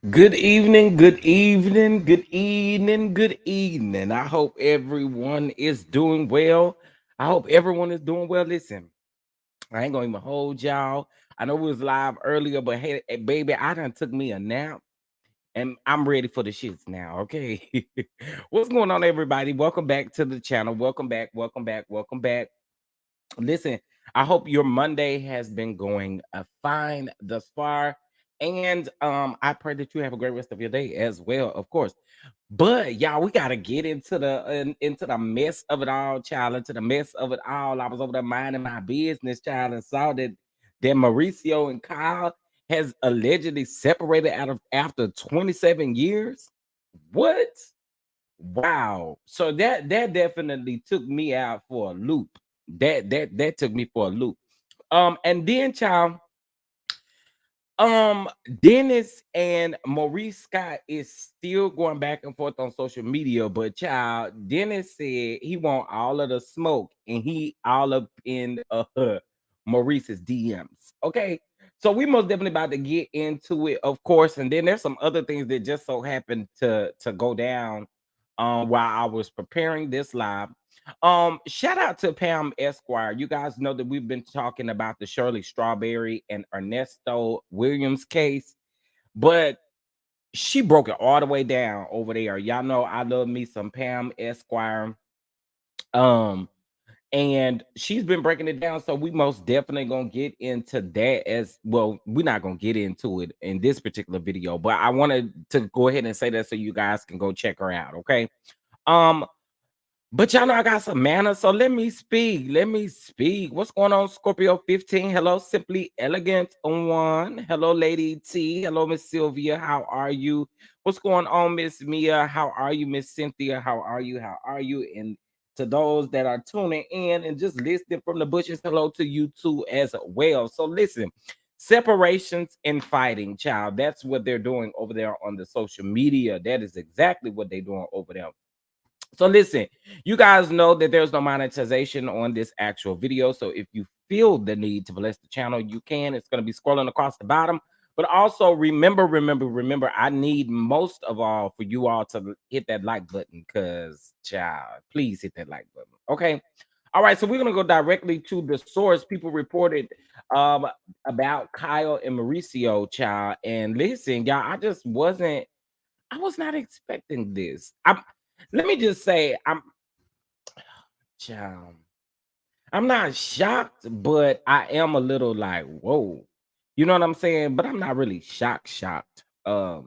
Good evening, good evening, good evening, good evening. I hope everyone is doing well. I hope everyone is doing well. Listen, I ain't gonna even hold y'all. I know we was live earlier, but hey, baby, I done took me a nap and I'm ready for the shits now. Okay. What's going on, everybody? Welcome back to the channel. Welcome back, welcome back, welcome back. Listen, I hope your Monday has been going fine thus far. And I pray that you have a great rest of your day as well, of course. But y'all, we gotta get into into the mess of it all, child. Into the mess of it all. I was over there minding my business, child, and saw that Mauricio and Kyle has allegedly separated out of after 27 years. What? Wow. So that definitely took me out for a loop. That took me for a loop. And then, child, um, Dennis and Maurice Scott is still going back and forth on social media, but child, Dennis said he want all of the smoke and he all up in Maurice's DMs. Okay. So we most definitely about to get into it, of course. And then there's some other things that just so happened to go down while I was preparing this live. Shout out to Pam Esquire. You guys know that we've been talking about the Shirley Strawberry and Ernesto Williams case, but she broke it all the way down over there. Y'all know I love me some Pam Esquire. Um, and she's been breaking it down. So we most definitely gonna get into that as well. We're not gonna get into it in this particular video, but I wanted to go ahead and say that so you guys can go check her out. Okay. Um, but y'all know I got some manners, so let me speak. Let me speak. What's going on, Scorpio 15? Hello, Simply Elegant on one. Hello, Lady T. Hello, Miss Sylvia. How are you? What's going on, Miss Mia? How are you, Miss Cynthia? How are you? How are you? And to those that are tuning in and just listening from the bushes, hello to you too as well. So listen, separations and fighting, child. That's what they're doing over there on the social media. That is exactly what they're doing over there. So listen, you guys know that there's no monetization on this actual video. So if you feel the need to bless the channel, you can. It's going to be scrolling across the bottom. But also remember, I need most of all for you all to hit that like button because, child, please hit that like button. Okay. All right. So we're going to go directly to the source. People reported um, about Kyle and Mauricio, child. And listen, y'all, I was not expecting this. Let me just say, child, I'm not shocked, but I am a little like, whoa. You know what I'm saying? But I'm not really shocked. But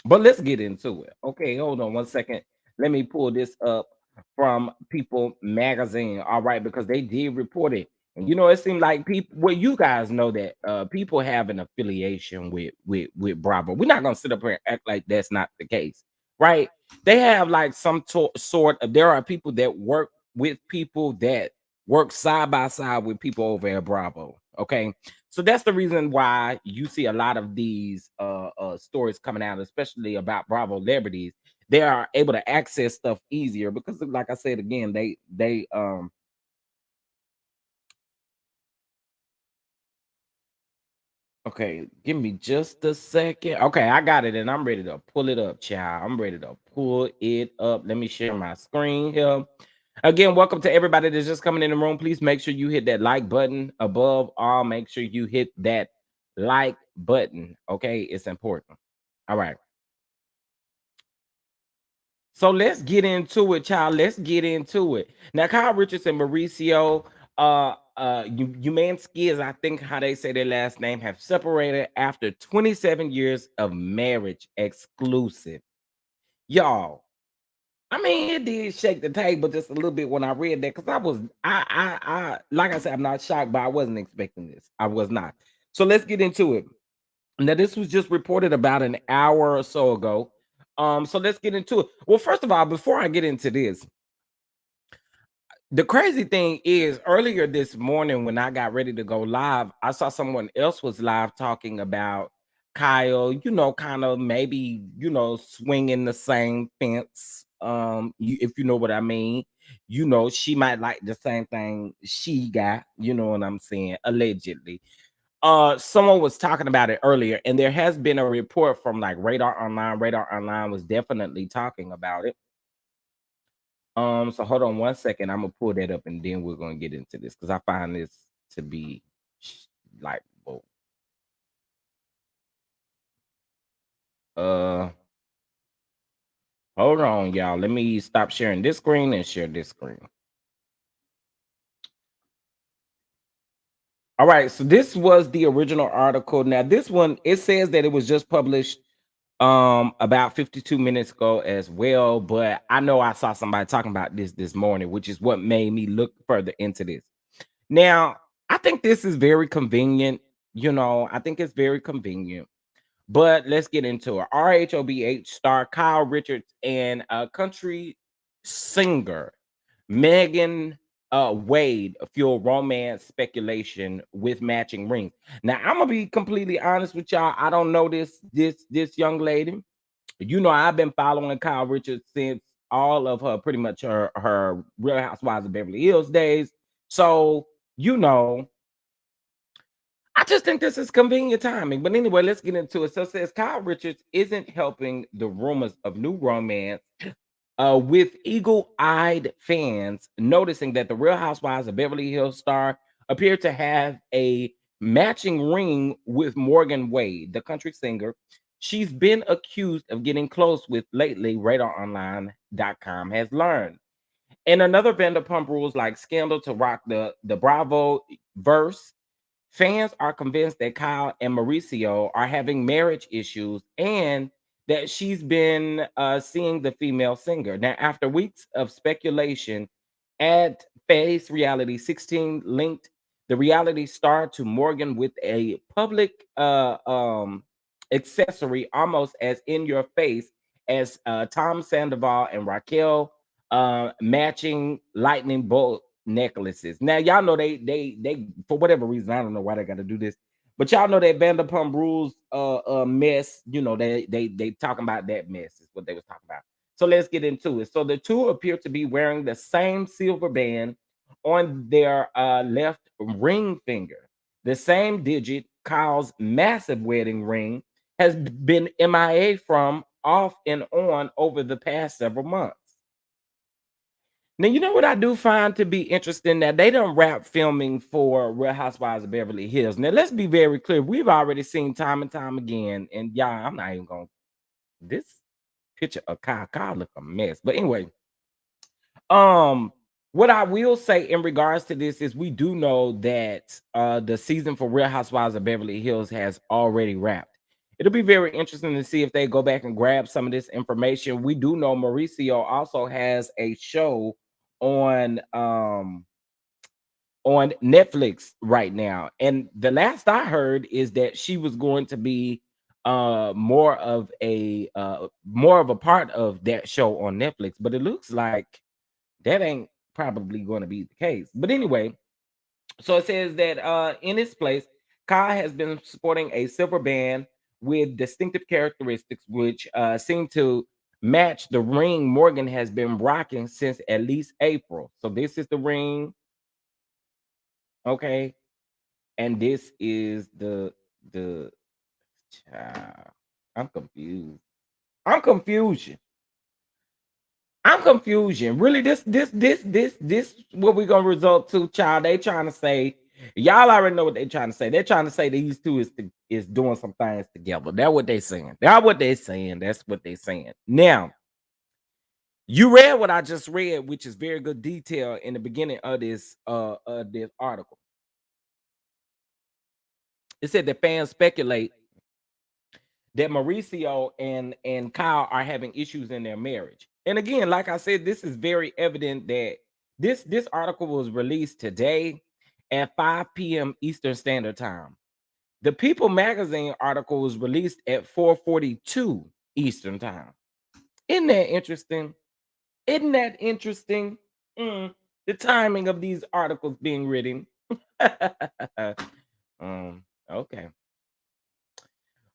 let's get into it. Okay, hold on 1 second. Let me pull this up from People Magazine. All right, because they did report it. And it seemed like people, well, you guys know that people have an affiliation with Bravo. We're not gonna sit up here and act like that's not the case, right? They have like some sort of, there are people that work with people that work side by side with people over at Bravo. Okay. So that's the reason why you see a lot of these stories coming out, especially about Bravo celebrities. They are able to access stuff easier because, like I said again, they okay, give me just a second. Okay, I got it and I'm ready to pull it up, child. I'm ready to pull it up. Let me share my screen here. Again, welcome to everybody that's just coming in the room. Please make sure you hit that like button. Above all, make sure you hit that like button. Okay, it's important. All right. So let's get into it, child. Let's get into it. Now, Kyle Richards and Mauricio, Umansky is, I think, how they say their last name, have separated after 27 years of marriage exclusive. Y'all, I mean, it did shake the table just a little bit when I read that because like I said, I'm not shocked, but I wasn't expecting this. I was not. So let's get into it. Now, this was just reported about an hour or so ago. So let's get into it. Well, first of all, before I get into this, the crazy thing is earlier this morning when I got ready to go live, I saw someone else was live talking about Kyle, kind of maybe, swinging the same fence. If you know what I mean, she might like the same thing she got, you know what I'm saying, allegedly. Someone was talking about it earlier, and there has been a report from like Radar Online. Radar Online was definitely talking about it. So hold on one second. I'm gonna pull that up, and then we're gonna get into this because I find this to be like, whoa. Uh, hold on, y'all. Let me stop sharing this screen and share this screen. All right, so this was the original article. Now, this one it says that it was just published about 52 minutes ago as well, but I know I saw somebody talking about this morning, which is what made me look further into this. Now, I think this is very convenient. I think it's very convenient. But let's get into it. RHOBH star Kyle Richards and country singer Megan Wade fuel romance speculation with matching rings. Now, I'm gonna be completely honest with y'all. I don't know this young lady. I've been following Kyle Richards since all of her pretty much her Real Housewives of Beverly Hills days. So, you know, I just think this is convenient timing. But anyway, let's get into it. So it says Kyle Richards isn't helping the rumors of new romance with eagle-eyed fans noticing that the Real Housewives of Beverly Hills star appeared to have a matching ring with Morgan Wade, the country singer. She's been accused of getting close with lately, RadarOnline.com has learned. In another Vanderpump Rules like scandal to rock the Bravo verse, fans are convinced that Kyle and Mauricio are having marriage issues and that she's been seeing the female singer. Now, after weeks of speculation, at Face Reality 16 linked the reality star to Morgan with a public accessory almost as in your face as Tom Sandoval and Raquel matching lightning bolt necklaces. Now y'all know they for whatever reason, I don't know why they got to do this, but y'all know that Vanderpump Rules mess. They talking about that mess is what they was talking about. So let's get into it. So the two appear to be wearing the same silver band on their left ring finger. The same digit, Kyle's massive wedding ring, has been MIA from off and on over the past several months. Now, you know what I do find to be interesting that they don't wrap filming for Real Housewives of Beverly Hills. Now, let's be very clear. We've already seen time and time again, and y'all, I'm not even going. This picture of Kyle look a mess. But anyway, um, what I will say in regards to this is we do know that the season for Real Housewives of Beverly Hills has already wrapped. It'll be very interesting to see if they go back and grab some of this information. We do know Mauricio also has a show on on Netflix right now. And the last I heard is that she was going to be more of a part of that show on Netflix, but it looks like that ain't probably going to be the case. But anyway, so it says that in its place, Kai has been sporting a silver band with distinctive characteristics which seem to match the ring Morgan has been rocking since at least April. So this is the ring, okay, and this is the child. I'm confused. I'm confusion. I'm confusion. Really, this what we gonna result to, child. They trying to say, y'all already know what they trying to say. They're trying to say these two is doing some things together. That's what they saying. That's what they saying. That's what they saying. Now, you read what I just read, which is very good detail in the beginning of this article. It said that fans speculate that Mauricio and Kyle are having issues in their marriage. And again, like I said, this is very evident that this article was released today at 5 p.m. Eastern Standard Time. The People magazine article was released at 4:42 Eastern Time. Isn't that interesting? Isn't that interesting? The timing of these articles being written. Okay.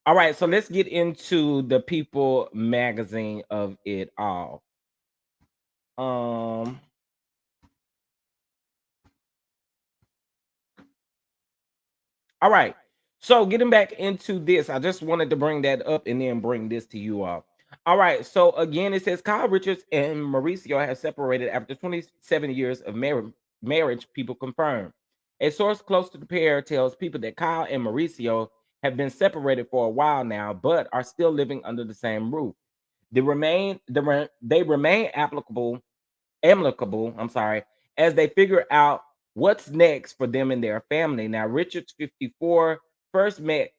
All right, so let's get into the People magazine of it all. Um, all right. So getting back into this, I just wanted to bring that up and then bring this to you all. All right. So again, it says Kyle Richards and Mauricio have separated after 27 years of marriage. People confirm. A source close to the pair tells people that Kyle and Mauricio have been separated for a while now, but are still living under the same roof. They remain amicable, I'm sorry, as they figure out what's next for them and their family. Now, Richard's 54, first met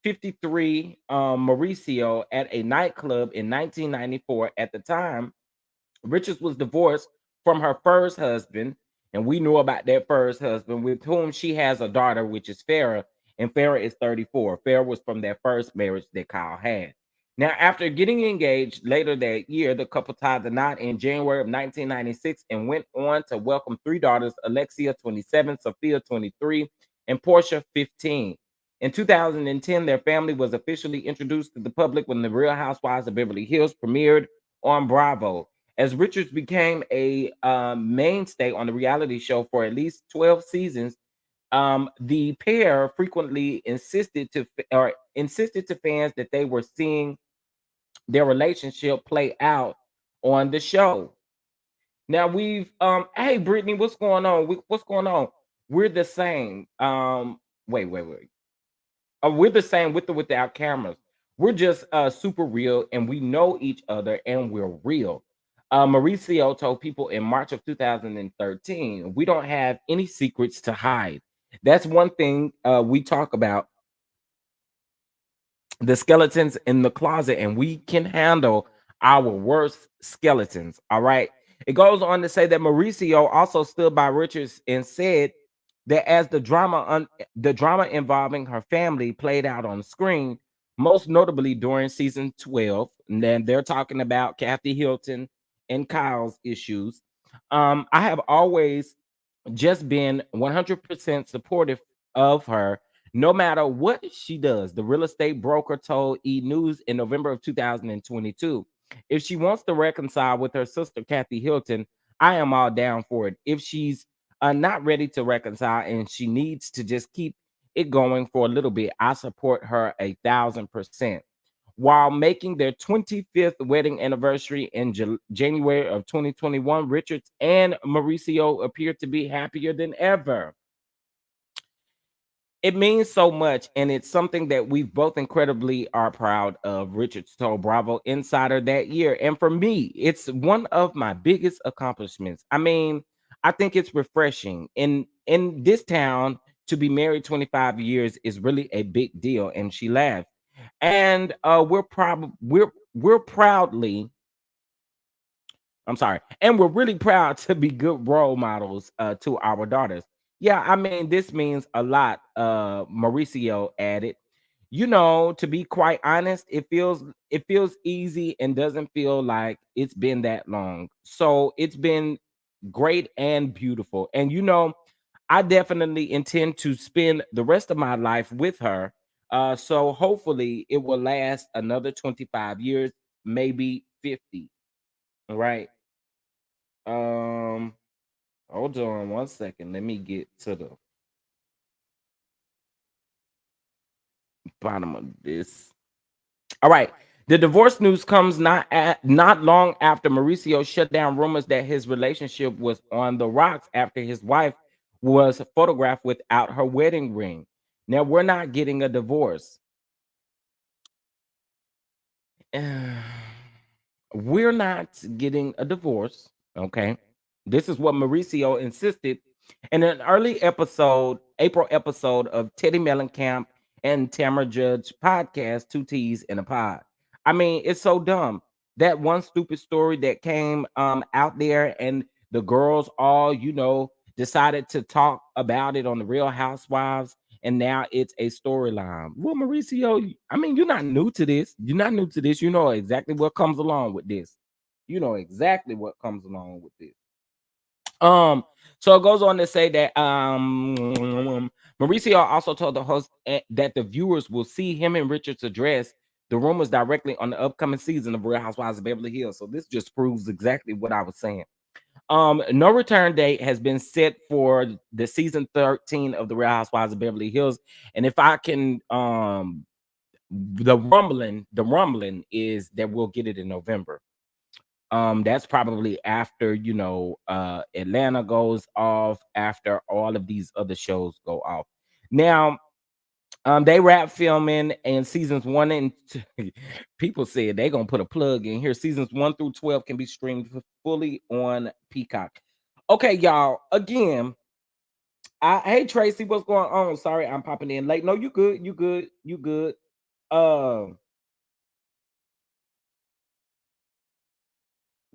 53 Mauricio at a nightclub in 1994. At the time, Richards was divorced from her first husband, and we knew about that first husband with whom she has a daughter, which is Farrah, and Farrah is 34. Farrah was from that first marriage that Kyle had. Now, after getting engaged later that year, the couple tied the knot in January of 1996 and went on to welcome three daughters: Alexia, 27, Sophia, 23, and Portia, 15. In 2010, their family was officially introduced to the public when The Real Housewives of Beverly Hills premiered on Bravo. As Richards became a mainstay on the reality show for at least 12 seasons, the pair frequently insisted to fans that they were seeing their relationship play out on the show. Now we've hey Brittany, what's going on? What's going on? We're the same. Wait. We're the same with or without cameras. We're just super real and we know each other and we're real. Mauricio told people in March of 2013, we don't have any secrets to hide. That's one thing we talk about, the skeletons in the closet, and we can handle our worst skeletons. All right. It goes on to say that Mauricio also stood by Richards and said that as the drama involving her family played out on screen, most notably during season 12, and then they're talking about Kathy Hilton and Kyle's issues. I have always just been 100% supportive of her no matter what she does, the real estate broker told E! News in November of 2022. If she wants to reconcile with her sister, Kathy Hilton, I am all down for it. If she's not ready to reconcile and she needs to just keep it going for a little bit, I support her 1,000%. While making their 25th wedding anniversary in January of 2021, Richards and Mauricio appeared to be happier than ever. It means so much, and it's something that we both incredibly are proud of, Richards told Bravo Insider that year. And for me, it's one of my biggest accomplishments. I mean, I think it's refreshing. In this town, to be married 25 years is really a big deal. And she laughed. And we're proudly, I'm sorry. And we're really proud to be good role models to our daughters. Yeah, I mean, this means a lot. Mauricio added. You know, to be quite honest, it feels easy and doesn't feel like it's been that long. So it's been great and beautiful. And you know, I definitely intend to spend the rest of my life with her. So hopefully it will last another 25 years, maybe 50. Right. Um, Hold on one second. Let me get to the bottom of this. All right. The divorce news comes not long after Mauricio shut down rumors that his relationship was on the rocks after his wife was photographed without her wedding ring. Now we're not getting a divorce. We're not getting a divorce. Okay. This is what Mauricio insisted in an early episode, April episode of Teddy Mellencamp and Tamara Judge podcast, Two T's in a Pod. I mean, it's so dumb. That one stupid story that came out there, and the girls all, decided to talk about it on the Real Housewives, and now it's a storyline. Well, Mauricio, I mean, you're not new to this. You're not new to this. You know exactly what comes along with this. You know exactly what comes along with this. So it goes on to say that Mauricio also told the host that the viewers will see him and Richards address the rumors directly on the upcoming season of Real Housewives of Beverly Hills. So this just proves exactly what I was saying. No return date has been set for the season 13 of the Real Housewives of Beverly Hills. And if I can, the rumbling is that we'll get it in November. That's probably after, Atlanta goes off, after all of these other shows go off. Now, they wrap filming and seasons 1 and 2. People said they gonna put a plug in here. Seasons 1 through 12 can be streamed fully on Peacock. Okay, y'all. Again, hey Tracy, what's going on? Sorry, I'm popping in late. No, you good, you good, you good. Uh,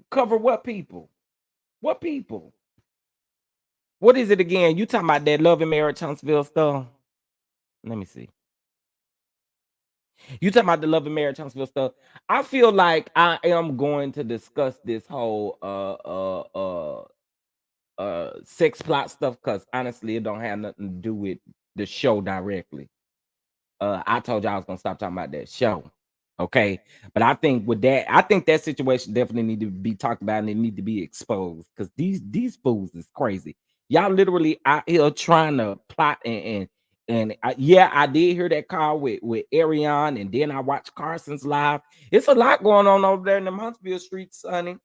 cover what people? What people? What is it again? You talking about that Love and Marriage Huntsville stuff? Let me see. You talking about the Love and Marriage Huntsville stuff? I feel like I am going to discuss this whole sex plot stuff because honestly, it don't have nothing to do with the show directly. I told y'all I was gonna stop talking about that show. Okay. But I think with that, I think that situation definitely need to be talked about and it need to be exposed because these fools is crazy. Y'all literally out here trying to plot yeah, I did hear that call with Arion, and then I watched Carson's live. It's a lot going on over there in the Huntsville streets, sonny.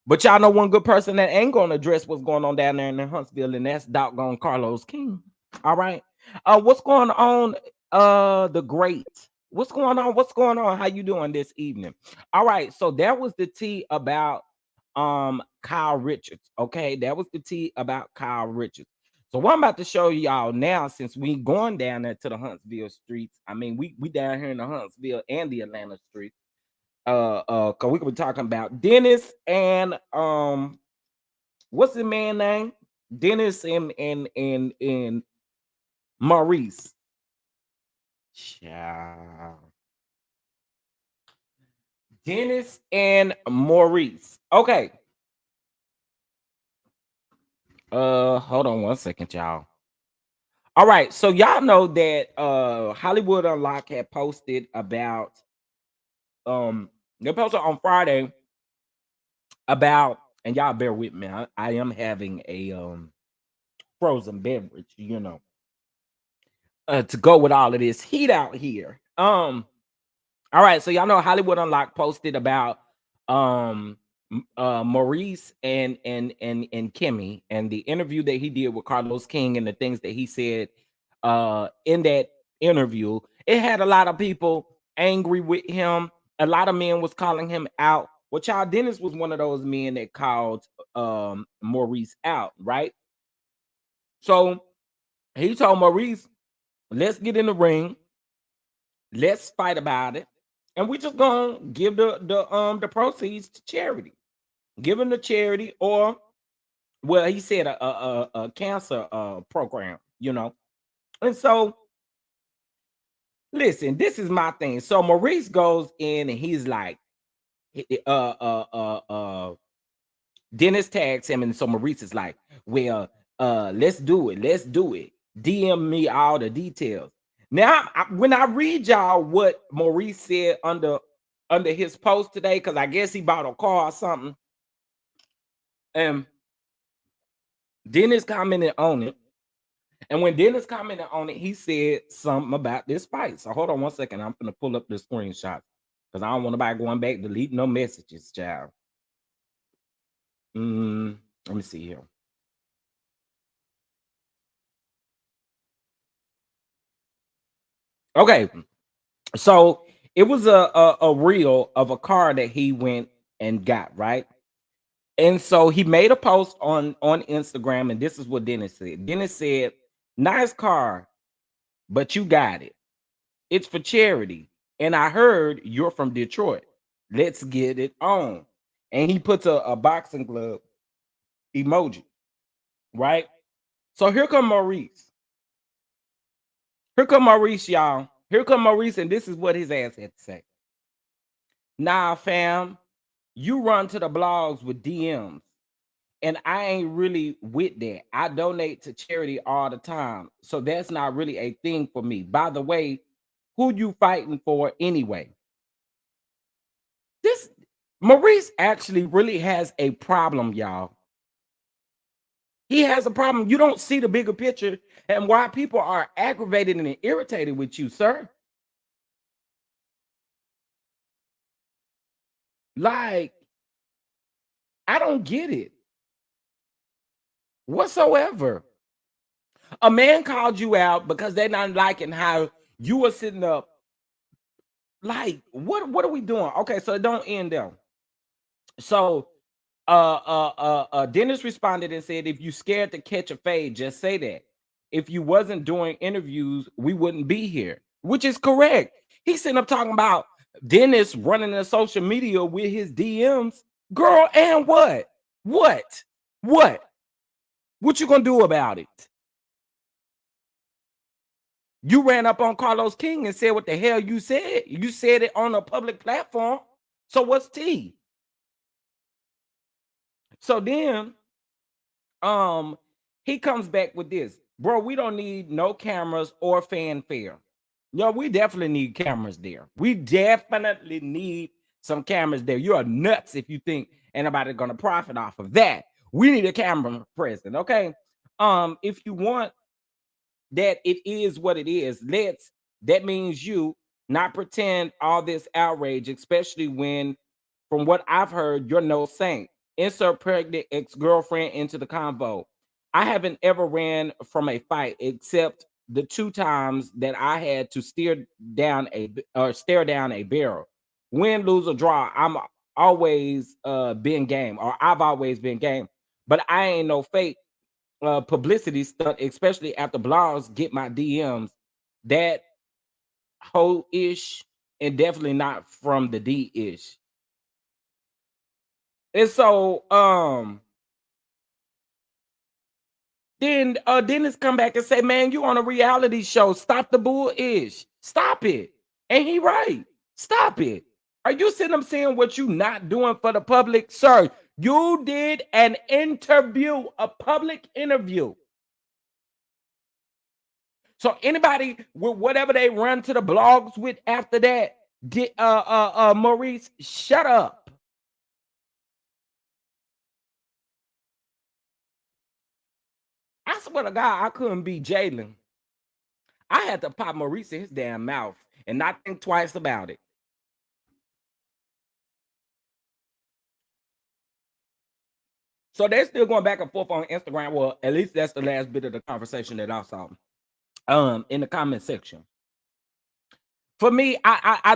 But y'all know one good person that ain't gonna address what's going on down there in the Huntsville, and that's doggone Carlos King. All right. What's going on? The great. What's going on? What's going on? How you doing this evening? All right. So that was the tea about Kyle Richards. Okay, that was the tea about Kyle Richards. So what I'm about to show y'all now, since we going down there to the Huntsville streets. I mean, we down here in the Huntsville and the Atlanta streets. Cause we could be talking about Dennis and what's the man name? Dennis and Maurice. Child. Dennis and Maurice. Okay. Hold on one second, y'all. All right, so y'all know that Hollywood Unlocked had posted about they posted on Friday about, and y'all bear with me. I am having a frozen beverage, to go with all of this heat out here. All right, so y'all know Hollywood Unlocked posted about Maurice and Kimmy and the interview that he did with Carlos King and the things that he said in that interview. It had a lot of people angry with him. A lot of men was calling him out. Well, child, Dennis was one of those men that called Maurice out, right? So he told Maurice, let's get in the ring, let's fight about it, and we just gonna give the proceeds to charity. Give them to charity, or well, he said a cancer program, And so listen, this is my thing. So Maurice goes in and he's like, Dennis tags him, and so Maurice is like, well, let's do it. Let's do it. DM me all the details. Now, when I read y'all what Maurice said under his post today, because I guess he bought a car or something, and Dennis commented on it. And when Dennis commented on it, he said something about this fight. So hold on one second. I'm gonna pull up the screenshot because I don't want nobody going back deleting no messages, child. Let me see here. Okay, so it was a reel of a car that he went and got, right? And so he made a post on Instagram, and this is what Dennis said. Dennis said, "Nice car, but you got it. It's for charity. And I heard you're from Detroit. Let's get it on." And he puts a boxing glove emoji, right? So here come Maurice. Here come Maurice, y'all. Here come Maurice, and this is what his ass had to say. Nah, fam, you run to the blogs with DMs, and I ain't really with that. I donate to charity all the time, so that's not really a thing for me. By the way, who you fighting for anyway? This Maurice actually really has a problem, y'all. He has a problem. You don't see the bigger picture and why people are aggravated and irritated with you, sir. Like, I don't get it whatsoever. A man called you out because they're not liking how you were sitting up. Like, what are we doing? Okay, so it don't end there. So Dennis responded and said, if you scared to catch a fade, just say that. If you wasn't doing interviews, we wouldn't be here, which is correct. He's sitting up talking about Dennis running the social media with his DMs. Girl, and what? What? What? What you gonna do about it? You ran up on Carlos King and said what the hell you said. You said it on a public platform. So what's T? So then he comes back with this. Bro, we don't need no cameras or fanfare. No, we definitely need cameras there. We definitely need some cameras there. You are nuts if you think anybody gonna profit off of that. We need a camera present, okay? If you want that it is what it is. That means you not pretend all this outrage, especially when, from what I've heard, you're no saint. Insert pregnant ex-girlfriend into the convo. I haven't ever ran from a fight except the 2 times that I had to stare down a barrel. Win, lose, or draw, I'm always been game, or I've always been game. But I ain't no fake publicity stunt, especially after blogs get my DMs. That whole ish, and definitely not from the D ish. And so then Dennis come back and say, man, you on a reality show. Stop the bull ish. Stop it. And he right. Stop it. Are you sitting up saying what you not doing for the public? Sir, you did an interview, a public interview. So anybody with whatever they run to the blogs with after that, Maurice, shut up. I swear to God, I couldn't be Jalen. I had to pop Maurice in his damn mouth and not think twice about it. So they're still going back and forth on Instagram. Well, at least that's the last bit of the conversation that I saw. In the comment section. For me, I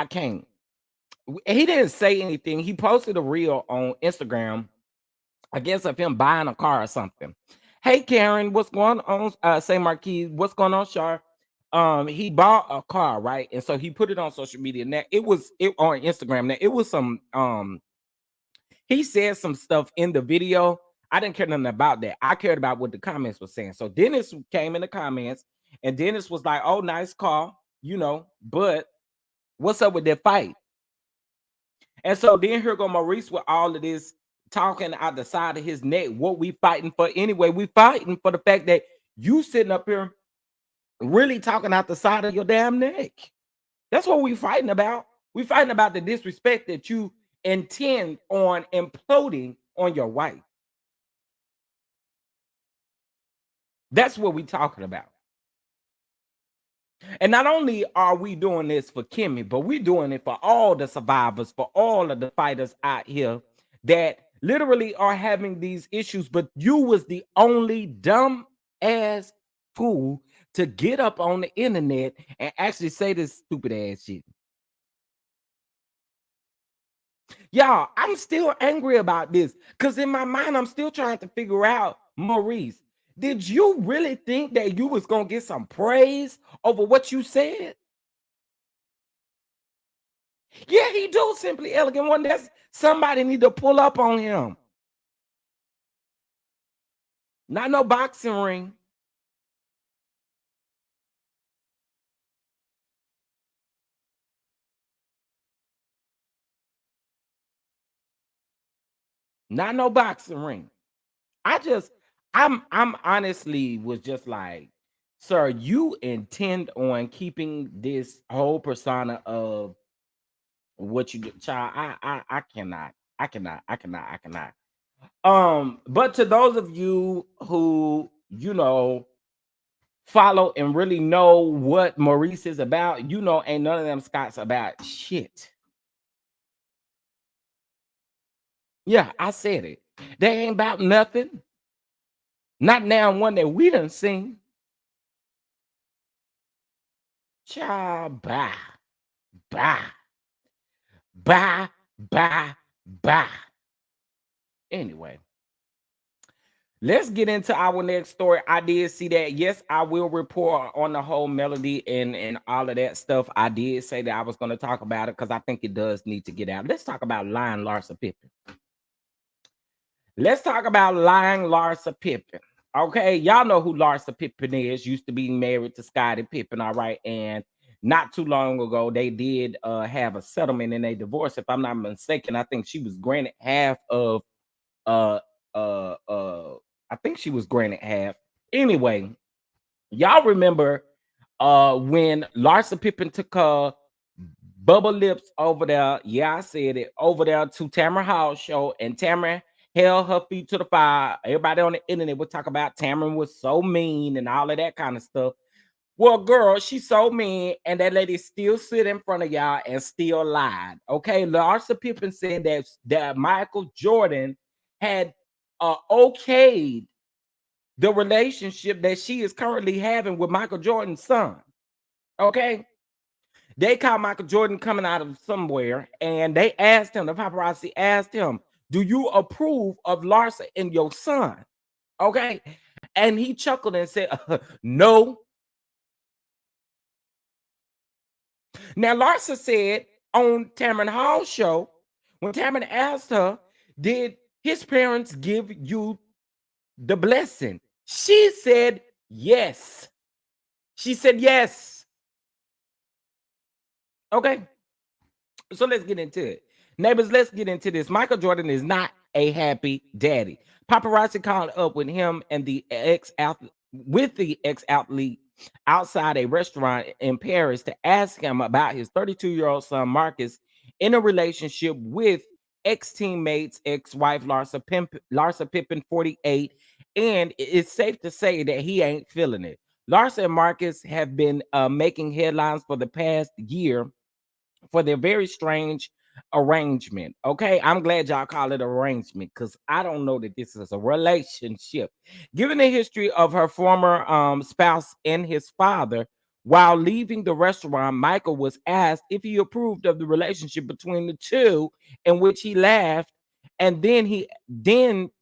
can't. He didn't say anything. He posted a reel on Instagram, I guess, of him buying a car or something. Hey Karen, what's going on? Say Marquis, what's going on, Char? He bought a car, right? And so he put it on social media. Now it on Instagram. Now it was some he said some stuff in the video. I didn't care nothing about that. I cared about what the comments were saying. So Dennis came in the comments, and Dennis was like, "Oh, nice car, but what's up with that fight?" And so then here go Maurice with all of this talking out the side of his neck. What we fighting for anyway? We fighting for the fact that you sitting up here really talking out the side of your damn neck. That's what we fighting about. We fighting about the disrespect that you intend on imploding on your wife. That's what we talking about. And not only are we doing this for Kimmy, but we're doing it for all the survivors, for all of the fighters out here that literally are having these issues. But you was the only dumb ass fool to get up on the internet and actually say this stupid ass shit. Y'all, I'm still angry about this because in my mind, I'm still trying to figure out, Maurice, did you really think that you was going to get some praise over what you said? Yeah, he do, Simply Elegant One. That's somebody need to pull up on him. Not no boxing ring. Not no boxing ring. I'm honestly was just like, sir, you intend on keeping this whole persona of what you do, child. I cannot. I cannot. But to those of you who, follow and really know what Maurice is about, ain't none of them Scots about shit. Yeah, I said it. They ain't about nothing. Not now one that we done seen. Child, bye, bye, bye, bye, bye. Anyway, let's get into our next story. I did see that. Yes, I will report on the whole melody and all of that stuff. I did say that I was going to talk about it because I think it does need to get out. Let's talk about lying Larsa Pippen. Let's talk about lying Larsa Pippen. Okay, y'all know who Larsa Pippen is. Used to be married to Scottie Pippen, all right. And not too long ago, they did have a settlement in a divorce. If I'm not mistaken, I think she was granted half of uh uh uh I think she was granted half. Anyway, y'all remember when Larsa Pippen took Bubble Lips over there. Yeah, I said it, over there to Tamara Hall's show, and Tamara held her feet to the fire. Everybody on the internet would talk about Tamara was so mean and all of that kind of stuff. Well, girl, she's so mean, and that lady still sit in front of y'all and still lied. Okay, Larsa Pippen said that Michael Jordan had okayed the relationship that she is currently having with Michael Jordan's son. Okay, they caught Michael Jordan coming out of somewhere, and they asked him, the paparazzi asked him, "Do you approve of Larsa and your son?" Okay, and he chuckled and said, "No." Now, Larsa said on Tamron Hall's show, when Tamron asked her, "Did his parents give you the blessing?" She said yes. She said yes. Okay, so let's get into it. Neighbors, let's get into this. Michael Jordan is not a happy daddy. Paparazzi called up with him and the ex-athlete outside a restaurant in Paris to ask him about his 32-year-old son Marcus in a relationship with ex-teammates, ex-wife Larsa Pippen, 48, and it's safe to say that he ain't feeling it. Larsa and Marcus have been making headlines for the past year for their very strange arrangement. Okay, I'm glad y'all call it arrangement because I don't know that this is a relationship. Given the history of her former spouse and his father, while leaving the restaurant, Michael was asked if he approved of the relationship between the two, in which he laughed. And then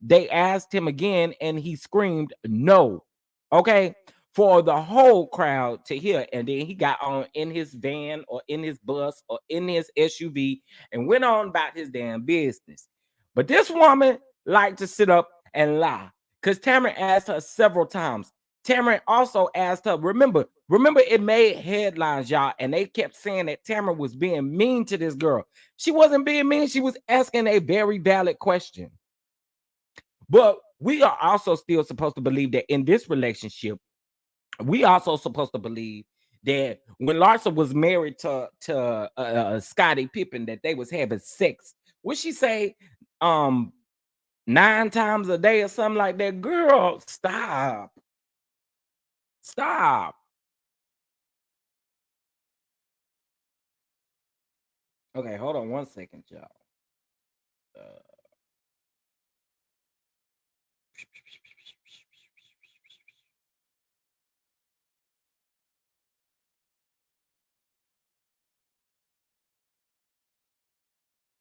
they asked him again, and he screamed no. Okay, for the whole crowd to hear. And then he got on in his van or in his bus or in his SUV and went on about his damn business. But this woman liked to sit up and lie because Tamara asked her several times. Tamara also asked her, remember, it made headlines, y'all, and they kept saying that Tamara was being mean to this girl. She wasn't being mean, she was asking a very valid question. But we are also still supposed to believe that in this relationship, we also supposed to believe that when Larsa was married to Scottie Pippen, that they was having sex. Would she say 9 times a day or something like that? Girl, stop. Okay, hold on 1 second, y'all. Uh,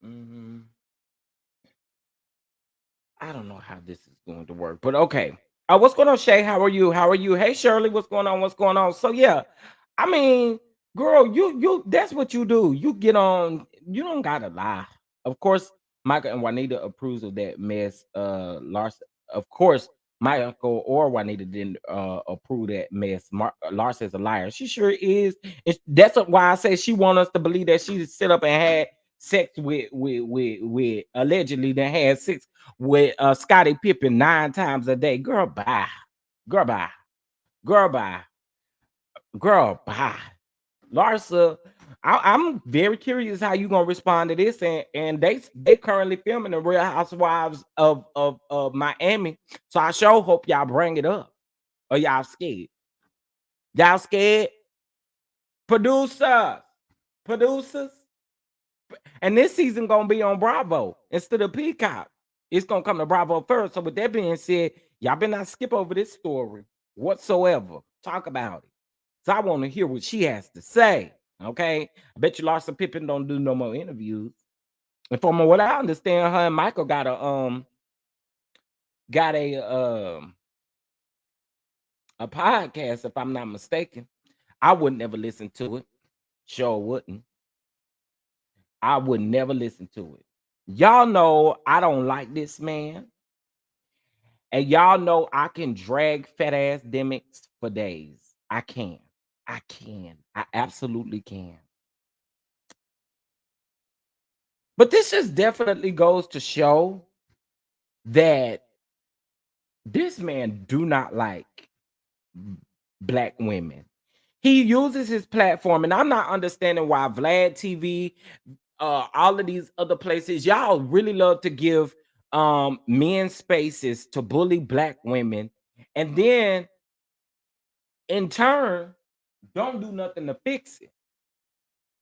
mhm. I don't know how this is going to work, but okay. What's going on, Shay? How are you? How are you? Hey, Shirley, what's going on? What's going on? So yeah, I mean, girl, you that's what you do. You get on. You don't gotta lie. Of course, Michael and Juanita approves of that mess. Lars, of course, Michael or Juanita didn't approve that mess. Lars is a liar. She sure is. That's why I say she want us to believe that she set up and had sex with allegedly that had sex with Scottie Pippen 9 times a day. Girl, bye. Girl, bye. Girl, bye. Girl, bye. Larsa, I'm very curious how you gonna respond to this, and they currently filming the Real Housewives of Miami, so I sure hope y'all bring it up. Or y'all scared? Y'all scared? Producers, producers, and this season gonna be on Bravo instead of Peacock. It's gonna come to Bravo first. So with that being said, y'all better not skip over this story whatsoever. Talk about it. So I want to hear what she has to say. Okay, I bet you Larsa Pippen don't do no more interviews. And from what I understand, her and Michael got a podcast, if I'm not mistaken. I would never listen to it. Sure wouldn't. I would never listen to it. Y'all know I don't like this man. And y'all know I can drag fat ass demics for days. I can. I can. I absolutely can. But this just definitely goes to show that this man do not like black women. He uses his platform, and I'm not understanding why Vlad TV, all of these other places, y'all really love to give men spaces to bully black women, and then in turn don't do nothing to fix it.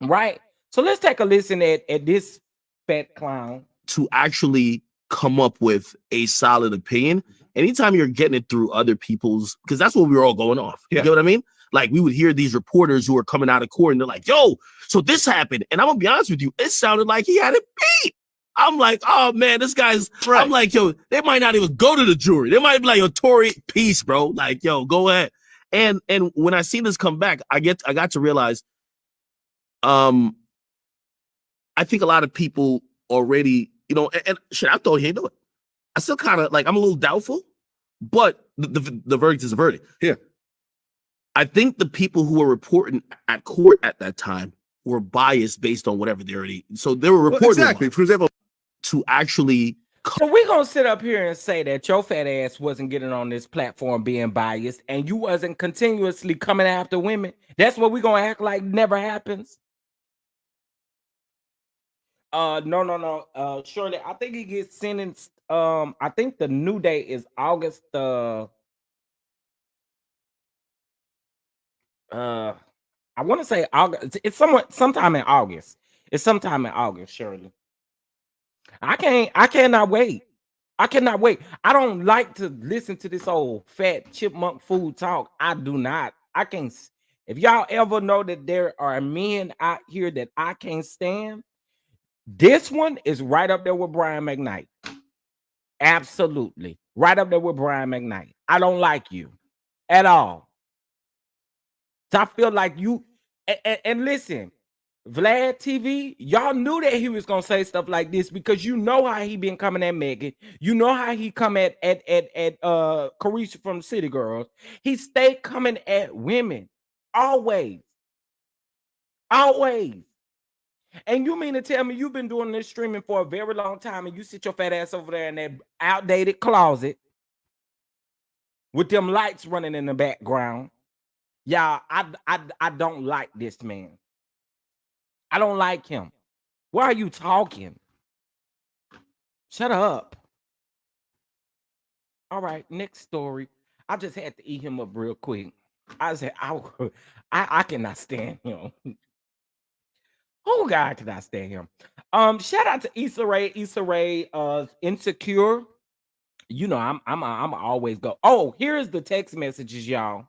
Right? So let's take a listen at this fat clown. To actually come up with a solid opinion, anytime you're getting it through other people's, because that's what we were all going off. You know what I mean? Like, we would hear these reporters who are coming out of court and they're like, yo, so this happened. And I'm gonna be honest with you, it sounded like he had it beat. I'm like, oh man, this guy's right. I'm like, yo, they might not even go to the jury. They might be like, yo, Tory, peace, bro. Like, yo, go ahead. And when I see this come back, I got to realize, I think a lot of people already, you know, and shit, I thought he didn't do it. I still kind of like, I'm a little doubtful, but the verdict is a verdict. Yeah. I think the people who were reporting at court at that time were biased based on whatever they already, so they were reporting. Well, exactly. For example, to actually. So we're gonna sit up here and say that your fat ass wasn't getting on this platform being biased, and you wasn't continuously coming after women. That's what we're gonna act like never happens. No. Surely, I think he gets sentenced. I think the new date is August. I want to say August. It's sometime in August. It's sometime in August, surely. I cannot wait. I cannot wait. I don't like to listen to this old fat chipmunk food talk. I do not. I can't. If y'all ever know that there are men out here that I can't stand, this one is right up there with Brian McKnight. Absolutely. Right up there with Brian McKnight. I don't like you at all. So I feel like you, and listen, Vlad TV, y'all knew that he was gonna say stuff like this because you know how he been coming at Megan. You know how he come at Carisha from City Girls. He stay coming at women always, always. And you mean to tell me you've been doing this streaming for a very long time, and you sit your fat ass over there in that outdated closet with them lights running in the background? Y'all, I don't like this man. I don't like him. Why are you talking? Shut up. All right, next story. I just had to eat him up real quick. I said, I cannot stand him. Oh God, cannot stand him. Shout out to Issa Rae. Issa Rae, Insecure. You know, I'm always go. Oh, here's the text messages, y'all.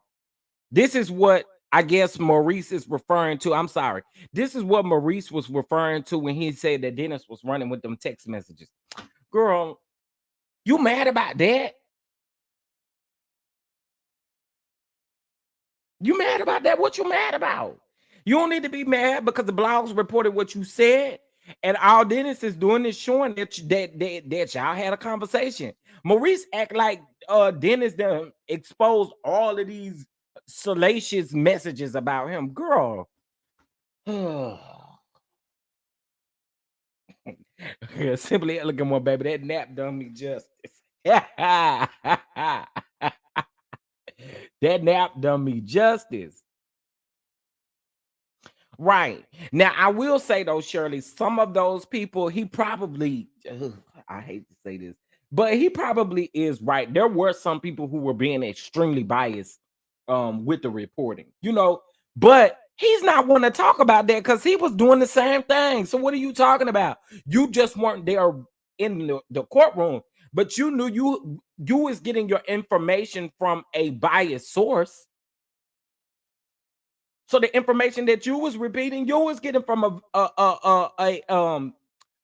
This is what I guess Maurice is referring to. I'm sorry. This is what Maurice was referring to when he said that Dennis was running with them text messages. Girl, you mad about that? You mad about that? What you mad about? You don't need to be mad because the blogs reported what you said, and all Dennis is doing is showing that y'all had a conversation. Maurice act like Dennis done exposed all of these salacious messages about him. Girl. Simply elegant one, baby. That nap done me justice. That nap done me justice. Right. Now, I will say though, Shirley, some of those people, he probably, I hate to say this, but he probably is right. There were some people who were being extremely biased with the reporting, but he's not want to talk about that because he was doing the same thing. So what are you talking about? You just weren't there in the courtroom, but you knew you was getting your information from a biased source. So the information that you was repeating, you was getting from a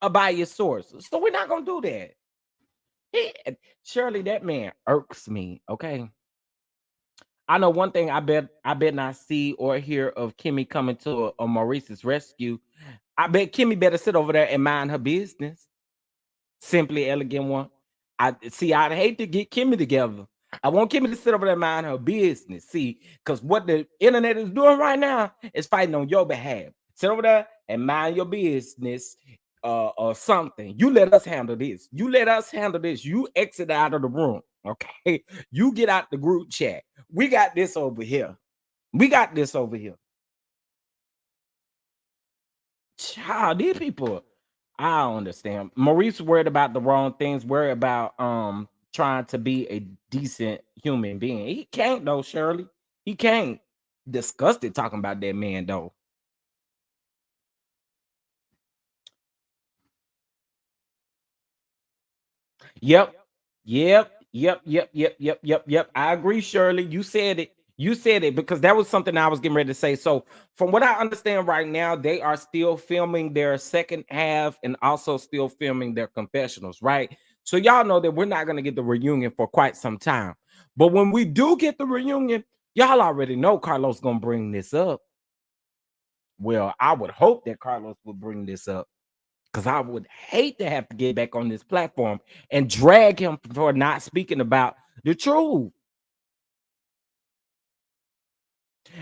biased source. So we're not gonna do that. He, Surely that man irks me. Okay, I know one thing. I bet not see or hear of Kimmy coming to a Maurice's rescue. I bet Kimmy better sit over there and mind her business. Simply elegant one. I see. I'd hate to get Kimmy together. I want Kimmy to sit over there and mind her business. See, because what the internet is doing right now is fighting on your behalf. Sit over there and mind your business, or something. You let us handle this. You let us handle this. You exit out of the room. Okay. You get out the group chat. We got this over here. We got this over here. Child, these people, I don't understand. Maurice worried about the wrong things, worried about trying to be a decent human being. He can't though, Shirley. He can't. Disgusted talking about that man though. Yep. Yep. I agree, Shirley. You said it. You said it because that was something I was getting ready to say. So, from what I understand right now, they are still filming their second half and also still filming their confessionals, right? So, y'all know that we're not going to get the reunion for quite some time. But when we do get the reunion, y'all already know Carlos going to bring this up. Well, I would hope that Carlos would bring this up because I would hate to have to get back on this platform and drag him for not speaking about the truth.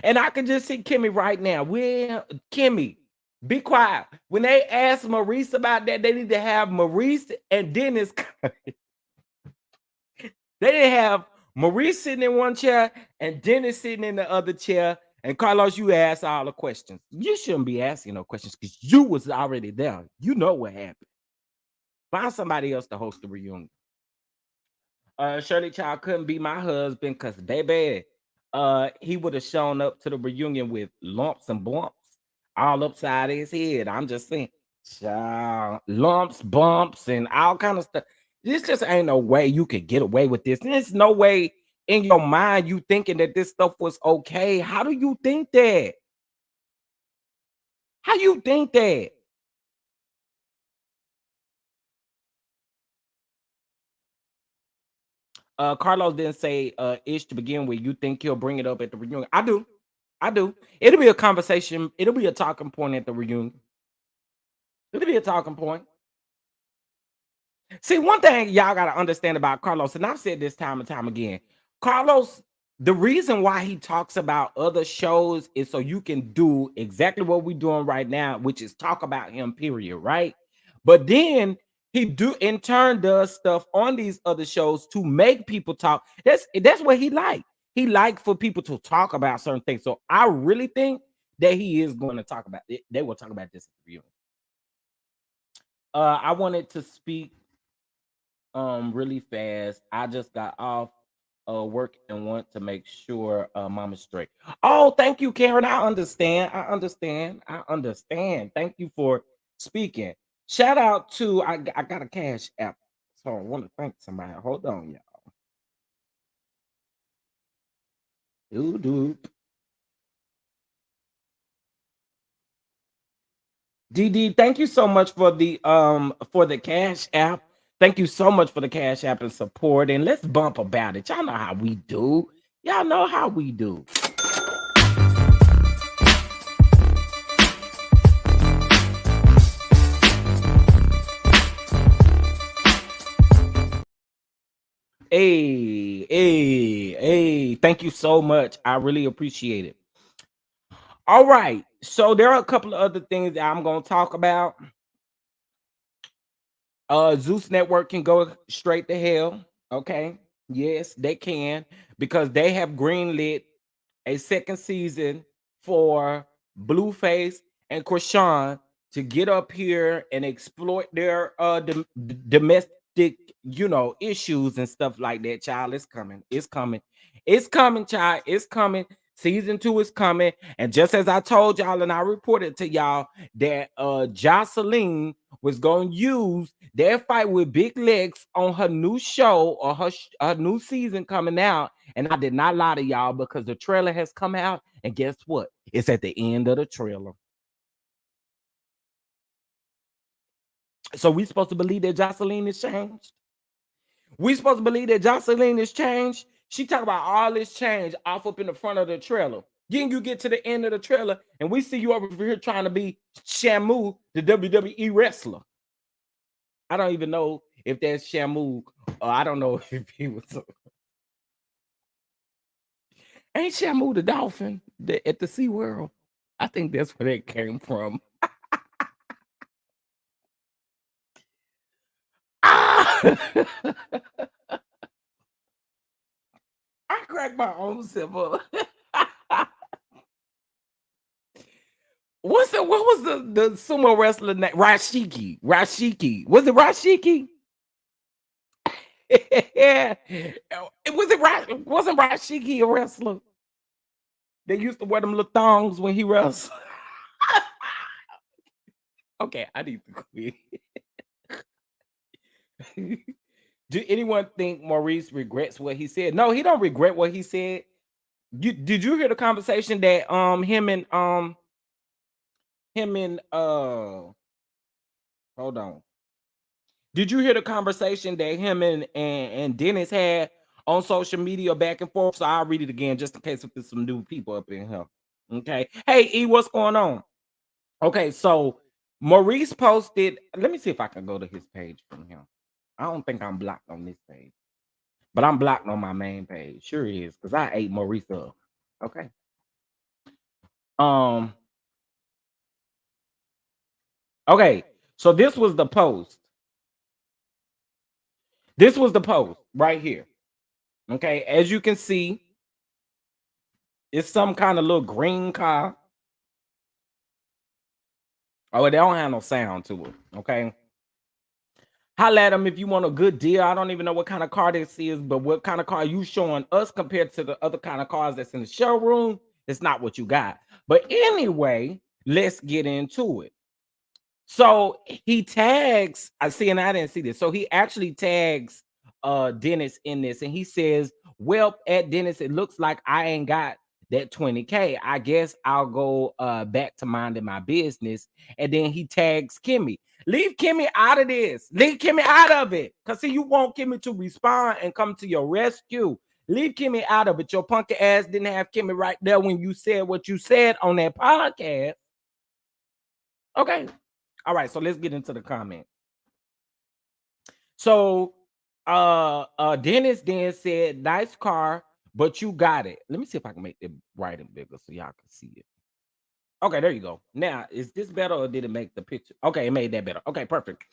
And I can just see Kimmy right now. Well, Kimmy, be quiet. When they ask Maurice about that, they need to have Maurice and Dennis. They didn't have Maurice sitting in one chair and Dennis sitting in the other chair. And Carlos, you ask all the questions. You shouldn't be asking no questions because you was already there. You know what happened. Find somebody else to host the reunion. Shirley Child couldn't be my husband because baby, he would have shown up to the reunion with lumps and bumps all upside his head. I'm just saying, child, lumps, bumps, and all kind of stuff. This just ain't no way you could get away with this. There's no way in your mind you thinking that this stuff was okay. How do you think that? How you think that? Carlos didn't say ish to begin with. You think he'll bring it up at the reunion? I do. I do. It'll be a conversation. It'll be a talking point at the reunion. It'll be a talking point. See, one thing y'all gotta understand about Carlos, and I've said this time and time again, Carlos, the reason why he talks about other shows is so you can do exactly what we're doing right now, which is talk about him, period, right? But then he do in turn does stuff on these other shows to make people talk. That's what he like. He like for people to talk about certain things. So I really think that he is going to talk about it. They will talk about this interview. I wanted to speak really fast. I just got off work and want to make sure mama's straight. Oh, thank you, Karen. I understand. I understand. Thank you for speaking. Shout out to I got a cash app. So I want to thank somebody. Hold on, y'all. Doo DD, thank you so much for the cash app. Thank you so much for the cash app and support. And let's bump about it. Y'all know how we do. Y'all know how we do. Hey. Thank you so much. I really appreciate it. All right. So there are a couple of other things that I'm gonna talk about. Zeus Network can go straight to hell. Okay. Yes, they can because they have greenlit a second season for Blueface, and Krishan to get up here and exploit their domestic, issues and stuff like that. Child, it's coming. It's coming. It's coming, child. It's coming. Season 2 is coming. And just as I told y'all and I reported to y'all that Jocelyn was going to use their fight with Big Legs on her new show or her new season coming out. And I did not lie to y'all because the trailer has come out. And guess what? It's at the end of the trailer. So we supposed to believe that Jocelyn is changed? We supposed to believe that Jocelyn is changed? She talk about all this change off up in the front of the trailer. Then you get to the end of the trailer and we see you over here trying to be Shamu, the WWE wrestler. I don't even know if that's Shamu or I don't know if he was. Ain't Shamu the dolphin at the SeaWorld? I think that's where that came from. I cracked my own self up. What was the sumo wrestler name? Rashiki. Was it Rashiki? Yeah. Wasn't Rashiki a wrestler? They used to wear them little thongs when he wrestled. Okay, I need to quit. Do anyone think Maurice regrets what he said? No, he don't regret what he said. Did you hear the conversation that him and hold on. Did you hear the conversation that him and Dennis had on social media back and forth? So I'll read it again just in case if there's some new people up in here. Okay. Hey, E, what's going on? Okay, so Maurice posted. Let me see if I can go to his page from him. I don't think I'm blocked on this page, but I'm blocked on my main page. Sure is, because I ate Maurice up. Okay. Um. Okay. So this was the post. This was the post right here. Okay, as you can see, it's some kind of little green car. Oh, they don't have no sound to it. Okay. Holla at them if you want a good deal. I don't even know what kind of car this is, but what kind of car you showing us compared to the other kind of cars that's in the showroom, it's not what you got. But anyway, let's get into it. So he tags, I see, and I didn't see this. So he actually tags Dennis in this, and he says, well, at Dennis, it looks like I ain't got that 20K. I guess I'll go back to minding my business. And then he tags Kimmy. Leave Kimmy out of this. Leave Kimmy out of it. Because see, you want Kimmy to respond and come to your rescue. Leave Kimmy out of it. Your punky ass didn't have Kimmy right there when you said what you said on that podcast. Okay. All right, so let's get into the comment. So Dennis then said, nice car, but you got it. Let me see if I can make the writing bigger so y'all can see it. Okay, there you go. Now, is this better or did it make the picture? Okay, it made that better. Okay, perfect.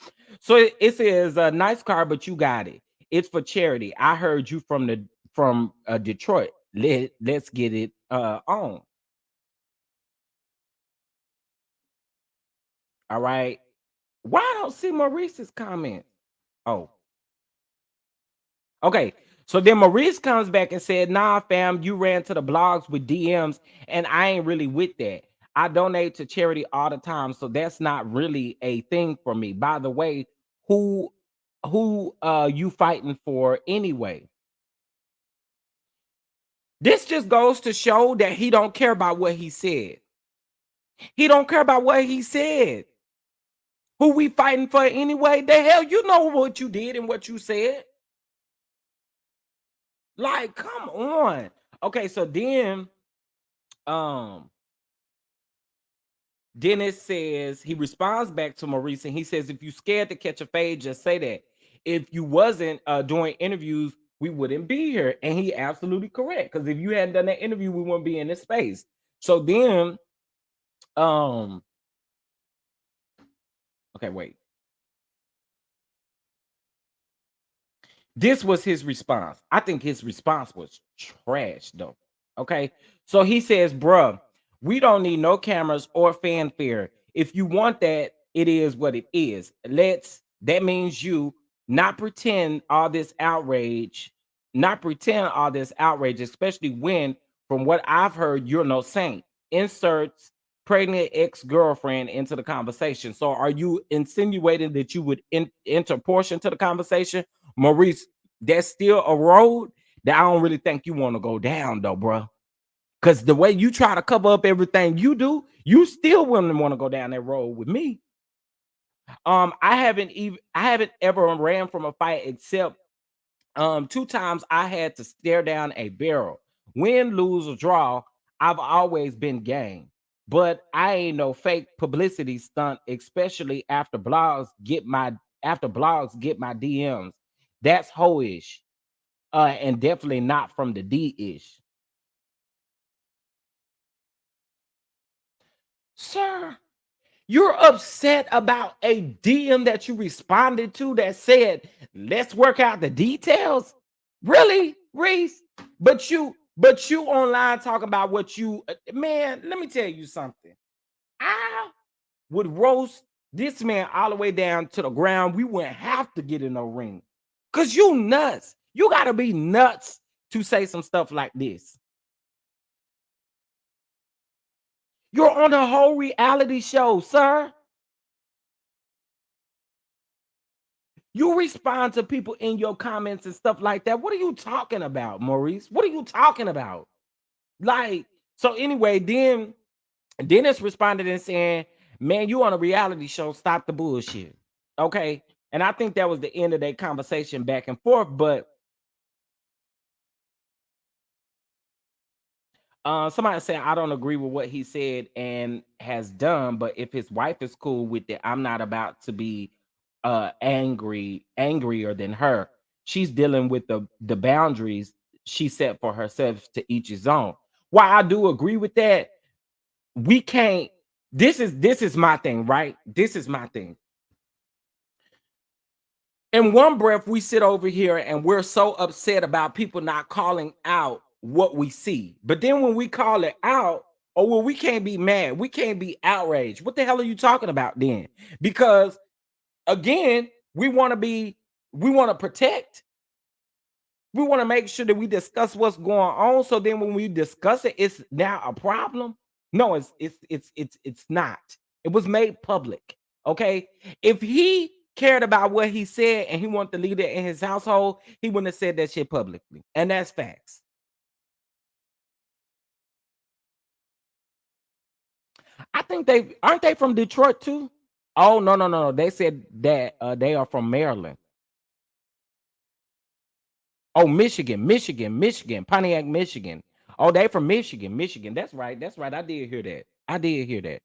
So it says, nice car, but you got it. It's for charity. I heard you from Detroit. Let's get it on. All right. Why I don't see Maurice's comment? Oh. Okay. So then Maurice comes back and said, nah, fam, you ran to the blogs with DMs, and I ain't really with that. I donate to charity all the time, so that's not really a thing for me. By the way, who you fighting for anyway? This just goes to show that he don't care about what he said. He don't care about what he said. Who we fighting for anyway? The hell, you know what you did and what you said. Like, come on. Okay, so then Dennis says, he responds back to Maurice and he says, if you scared to catch a fade, just say that. If you wasn't doing interviews, we wouldn't be here. And he absolutely correct. Because if you hadn't done that interview, we wouldn't be in this space. So then okay, wait. This was his response. I think his response was trash, though. Okay. So he says, bruh, We don't need no cameras or fanfare. If you want that, it is what it is. That means you not pretend all this outrage, especially when, from what I've heard, you're no saint. Inserts pregnant ex-girlfriend into the conversation. So are you insinuating that you would enter portion to the conversation? Maurice, that's still a road that I don't really think you want to go down though, bro. Because the way you try to cover up everything you do, you still wouldn't want to go down that road with me. I haven't ever ran from a fight except two times I had to stare down a barrel. Win, lose, or draw, I've always been game. But I ain't no fake publicity stunt, especially after blogs get my DMs. That's hoish. And definitely not from the D-ish. Sir, you're upset about a DM that you responded to that said, "Let's work out the details." Really, Reese? But you online talking about what you man, let me tell you something. I would roast this man all the way down to the ground. We wouldn't have to get in no ring. Cause you nuts. You gotta be nuts to say some stuff like this. You're on a whole reality show, sir. You respond to people in your comments and stuff like that. What are you talking about, Maurice? What are you talking about? Like, so anyway, then Dennis responded and saying, "Man, you on a reality show. Stop the bullshit." Okay. And I think that was the end of that conversation back and forth. But somebody said, "I don't agree with what he said and has done, but if his wife is cool with it, I'm not about to be angrier than her. She's dealing with the boundaries she set for herself, to each his own." While I do agree with that, we can't. This is my thing, right? This is my thing. In one breath, we sit over here and we're so upset about people not calling out what we see. But then when we call it out, oh, well, we can't be mad. We can't be outraged. What the hell are you talking about then? Because again, we want to protect. We want to make sure that we discuss what's going on. So then when we discuss it, it's now a problem. No, it's not. It was made public. Okay. If he cared about what he said and he wanted to lead it in his household, he wouldn't have said that shit publicly. And that's facts. I think they aren't they from Detroit too? Oh, no, no, no, no. They said that they are from Maryland. Oh, Michigan, Pontiac, Michigan. Oh, they from Michigan. That's right. That's right. I did hear that. I did hear that.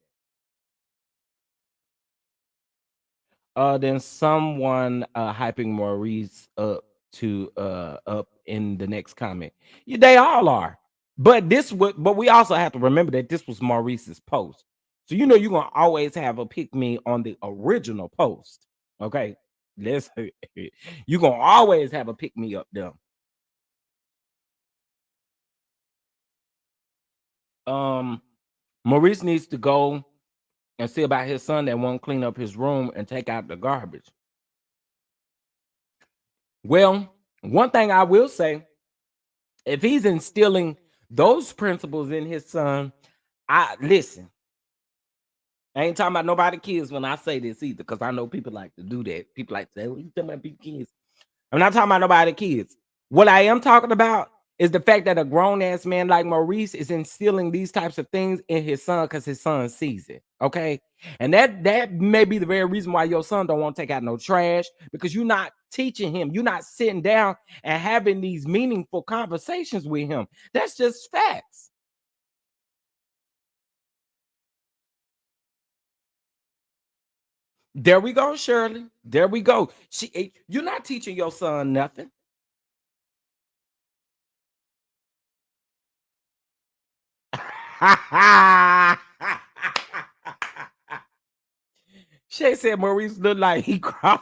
Then someone hyping Maurice up in the next comment. Yeah, they all are. But we also have to remember that this was Maurice's post. So you're gonna always have a pick me on the original post. Okay. Let's you're gonna always have a pick me up there. Um Maurice needs to go and see about his son that won't clean up his room and take out the garbage. Well, one thing I will say, if he's instilling those principles in his son, I listen. I ain't talking about nobody kids when I say this either, because I know people like to do that. People like to say, "Well, you talking about people kids." I'm not talking about nobody kids. What I am talking about is the fact that a grown ass man like Maurice is instilling these types of things in his son because his son sees it. Okay. And that may be the very reason why your son don't want to take out no trash, because you're not teaching him. You're not sitting down and having these meaningful conversations with him. That's just facts. There we go, Shirley. There we go. You're not teaching your son nothing. Shay said Maurice looked like he cried.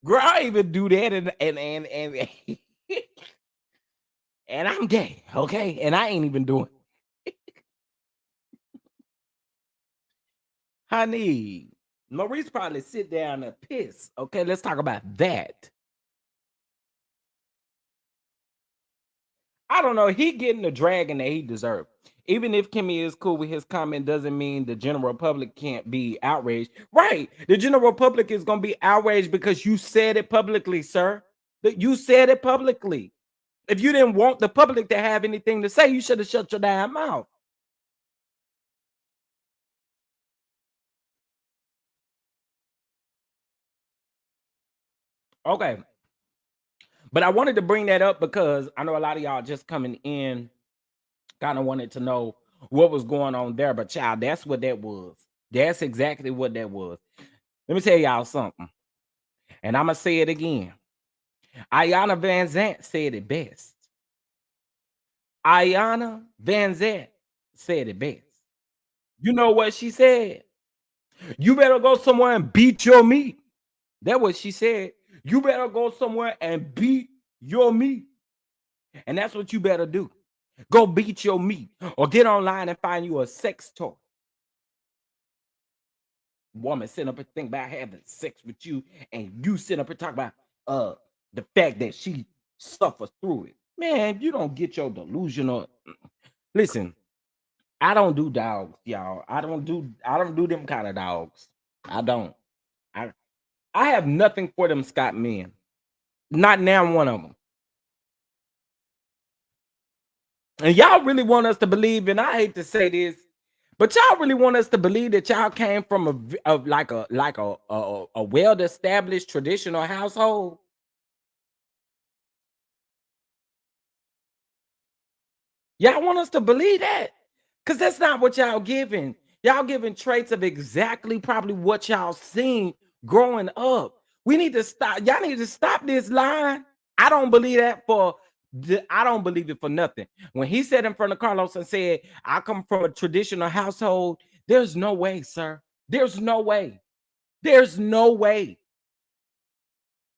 Girl, I even do that and and I'm gay, okay? And I ain't even doing it. Honey, Maurice probably sit down and piss. Okay, let's talk about that. I don't know. He getting the dragging that he deserved. Even if Kimmy is cool with his comment, doesn't mean the general public can't be outraged. Right. The general public is going to be outraged because you said it publicly, sir. That you said it publicly. If you didn't want the public to have anything to say, you should have shut your damn mouth. Okay. But I wanted to bring that up because I know a lot of y'all just coming in kind of wanted to know what was going on there. But child, that's what that was. That's exactly what that was. Let me tell y'all something. And I'm going to say it again. Ayanna Van Zant said it best. Ayanna Van Zant said it best. You know what she said? You better go somewhere and beat your meat. That's what she said. You better go somewhere and beat your meat. And that's what you better do. Go beat your meat or get online and find you a sex toy. Woman sit up and think about having sex with you, and you sit up and talk about the fact that she suffers through it. Man, you don't get your delusional. Listen, I don't do dogs, y'all. I don't do them kind of dogs. I don't. I have nothing for them Scott men. Not now one of them. And y'all really want us to believe, and I hate to say this, but y'all really want us to believe that y'all came from a well-established traditional household. Y'all want us to believe that? Because that's not what y'all giving. Y'all giving traits of exactly probably what y'all seen growing up. We need to stop. Y'all need to stop this line. I don't believe that I don't believe it for nothing. When he said in front of Carlos and said, I come from a traditional household, there's no way, sir. There's no way. There's no way.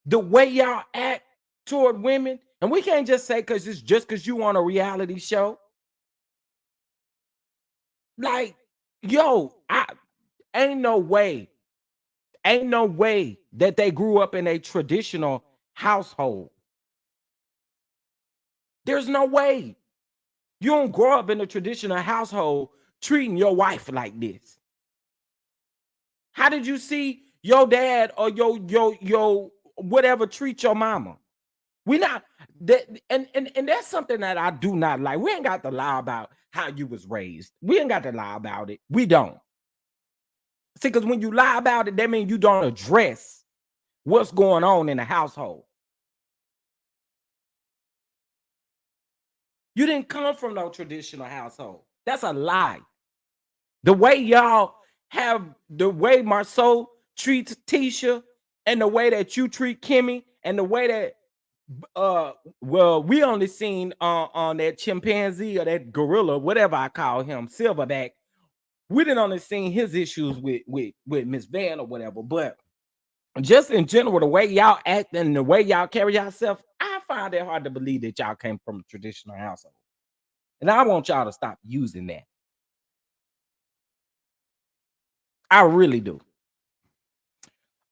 The way y'all act toward women, and we can't just say because it's just because you on a reality show. Like, yo, ain't no way that they grew up in a traditional household. There's no way. You don't grow up in a traditional household treating your wife like this. How did you see your dad or your whatever treat your mama? We not that, and that's something that I do not like. We ain't got to lie about how you was raised. We ain't got to lie about it. We don't. See, because when you lie about it, that means you don't address what's going on in the household. You didn't come from no traditional household. That's a lie. The way y'all have, the way Marceau treats Tisha, and the way that you treat Kimmy, and the way that well, we only seen on that chimpanzee or that gorilla, whatever I call him, Silverback. We didn't only seen his issues with Miss Van or whatever, but just in general, the way y'all act and the way y'all carry yourself, I find it hard to believe that y'all came from a traditional household. And I want y'all to stop using that. I really do.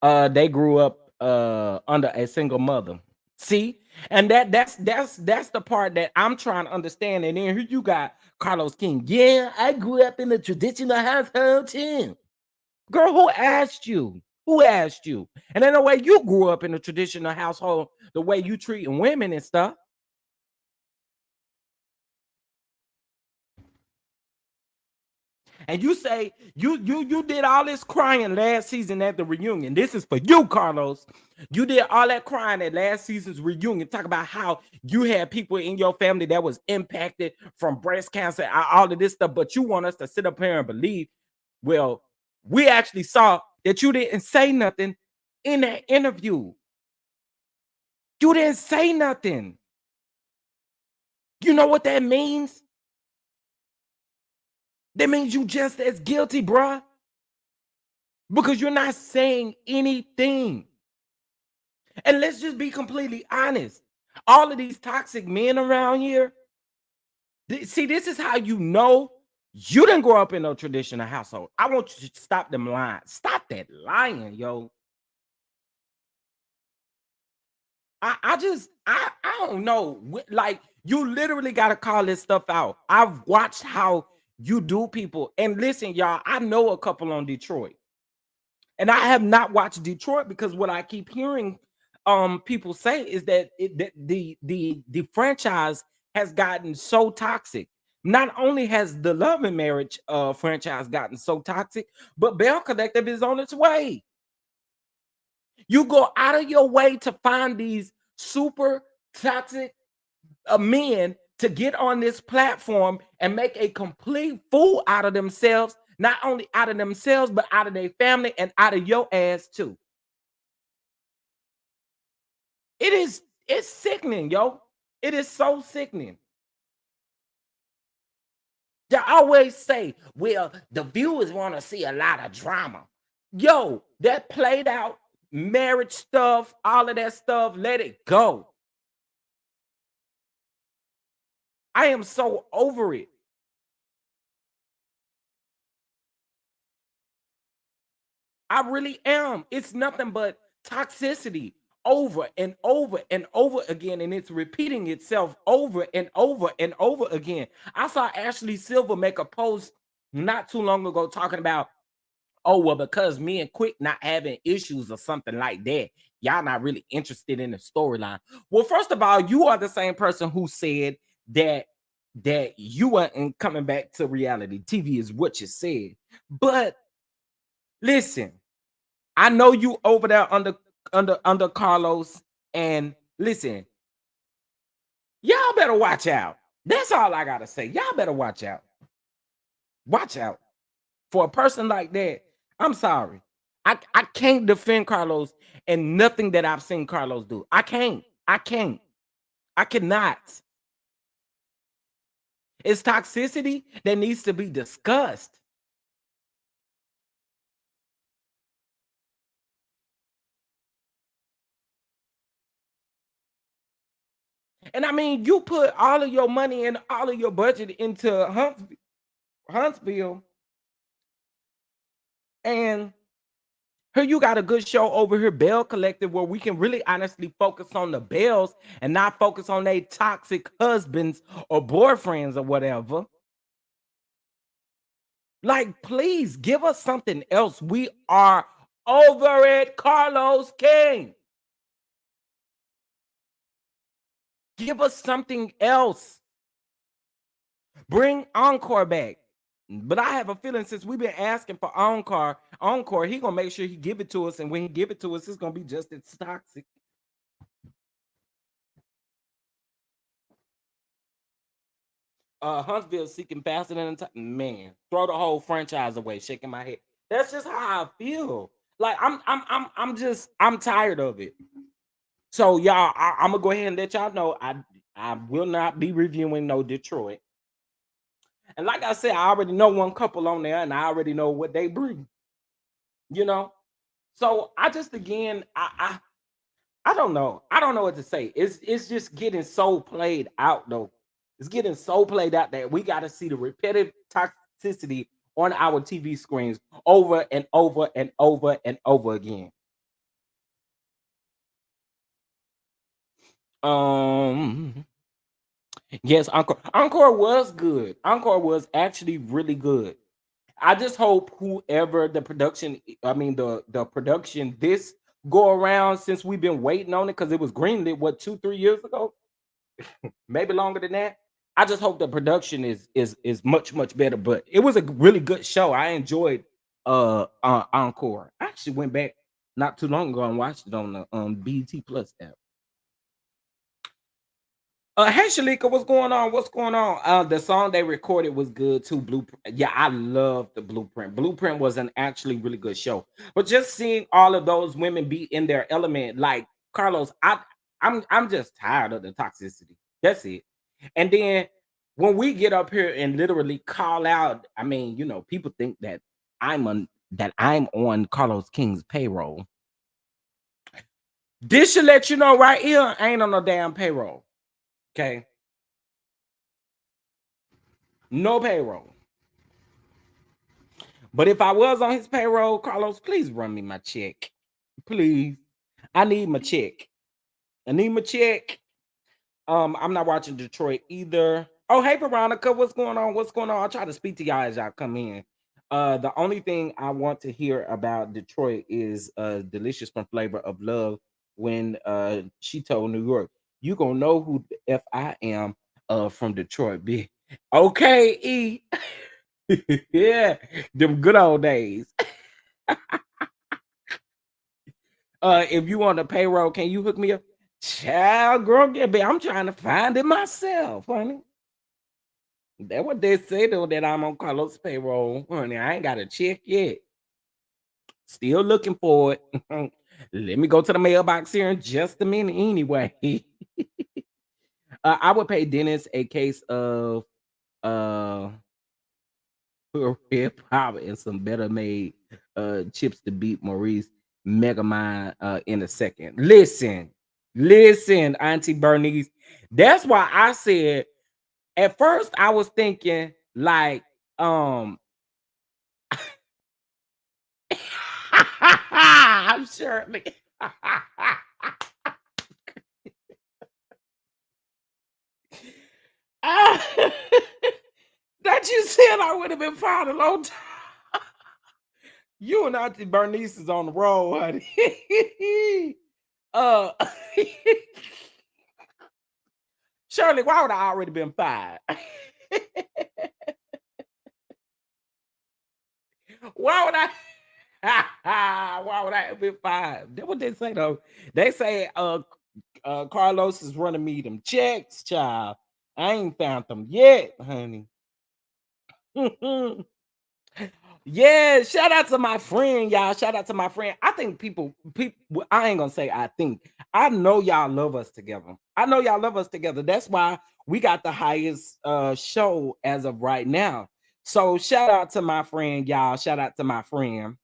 They grew up under a single mother. See, and that's the part that I'm trying to understand. And then here you got Carlos King. Yeah, I grew up in a traditional household too. Girl, who asked you? Who asked you? And then the way you grew up in a traditional household, the way you treating women and stuff. And you say you did all this crying last season at the reunion. This is for you, Carlos. You did all that crying at last season's reunion. Talk about how you had people in your family that was impacted from breast cancer, all of this stuff. But you want us to sit up here and believe. Well, we actually saw that you didn't say nothing in that interview. You didn't say nothing. You know what that means? That means you just as guilty, bruh. Because you're not saying anything. And let's just be completely honest. All of these toxic men around here. See, this is how you know you didn't grow up in no traditional household. I want you to stop them lying. Stop that lying, yo. I don't know. Like, you literally got to call this stuff out. I've watched how you do people. And listen, y'all, I know a couple on Detroit. And I have not watched Detroit because what I keep hearing people say is that, that the franchise has gotten so toxic. Not only has the Love and Marriage franchise gotten so toxic, but Bell Collective is on its way. You go out of your way to find these super toxic men to get on this platform and make a complete fool out of themselves, not only out of themselves, but out of their family and out of your ass too. It's sickening, yo. It is so sickening. They always say, well, the viewers want to see a lot of drama. Yo, that played out marriage stuff, all of that stuff, let it go. I am so over it. I really am. It's nothing but toxicity over and over and over again, and it's repeating itself over and over and over again. I saw Ashley Silver make a post not too long ago talking about, oh, well, because me and Quick not having issues or something like that, y'all not really interested in the storyline. Well, first of all, you are the same person who said that you weren't coming back to reality TV is what you said. But listen, I know you over there under Carlos, and listen, y'all better watch out. That's all I gotta say. Y'all better watch out. Watch out. For a person like that, I'm sorry. I can't defend Carlos and nothing that I've seen Carlos do. I can't. I can't. I cannot. It's toxicity that needs to be discussed. And I mean, you put all of your money and all of your budget into Huntsville, and here you got a good show over here, Bell Collective, where we can really honestly focus on the Bells and not focus on their toxic husbands or boyfriends or whatever. Like, please give us something else. We are over it, Carlos King. Give us something else. Bring Encore back. But I have a feeling since we've been asking for Encore, he gonna make sure he give it to us, and when he give it to us, it's gonna be just as toxic. Huntsville seeking faster than man. Throw the whole franchise away. Shaking my head. That's just how I feel. Like I'm tired of it. So y'all, I'm gonna go ahead and let y'all know I will not be reviewing no Detroit. And like I said, I already know one couple on there, and I already know what they bring. You know, so I just again I don't know. I don't know what to say. It's just getting so played out though. It's getting so played out that we got to see the repetitive toxicity on our TV screens over and over and over and over again. Um, yes, Encore was good. Encore was actually really good. I just hope whoever the production, I mean the production this go around, since we've been waiting on it because it was greenlit what 2-3 years ago, maybe longer than that. I just hope the production is much better. But it was a really good show. I enjoyed Encore. I actually went back not too long ago and watched it on the BT Plus app. Hey Shalika, what's going on? What's going on? The song they recorded was good too. Blueprint. Yeah, I love the Blueprint. Blueprint was an actually really good show. But just seeing all of those women be in their element, like Carlos, I'm just tired of the toxicity. That's it. And then when we get up here and literally call out, I mean, people think that I'm on Carlos King's payroll. This should let you know right here, I ain't on no damn payroll. Okay. No payroll. But if I was on his payroll, Carlos, please run me my check. Please. I need my check. I need my check. I'm not watching Detroit either. Oh, hey Veronica, what's going on? What's going on? I'll try to speak to y'all as y'all come in. The only thing I want to hear about Detroit is Delicious from Flavor of Love when she told New York, you gonna know who the F I am from Detroit, bitch. Okay, E. Yeah, them good old days. If you on the payroll, can you hook me up? Child, girl, I'm trying to find it myself, honey. That's what they say though, that I'm on Carlos payroll, honey. I ain't got a check yet. Still looking for it. Let me go to the mailbox here in just a minute anyway. I would pay Dennis a case of uh red pop and some better made chips to beat Maurice Megamind in a second. Listen, Auntie Bernice. That's why I said at first I was thinking like I'm sure that you said I would have been fine a long time. You and Auntie Bernice is on the road, honey. uh Shirley, why would I already been fired? Why would I why would I have been fired? That's what they say though. They say Carlos is running me them checks, child. I ain't found them yet, honey. Yeah, shout out to my friend, y'all. Shout out to my friend. I think people, I ain't gonna say I think. I know y'all love us together. I know y'all love us together. That's why we got the highest show as of right now. So shout out to my friend, y'all. Shout out to my friend.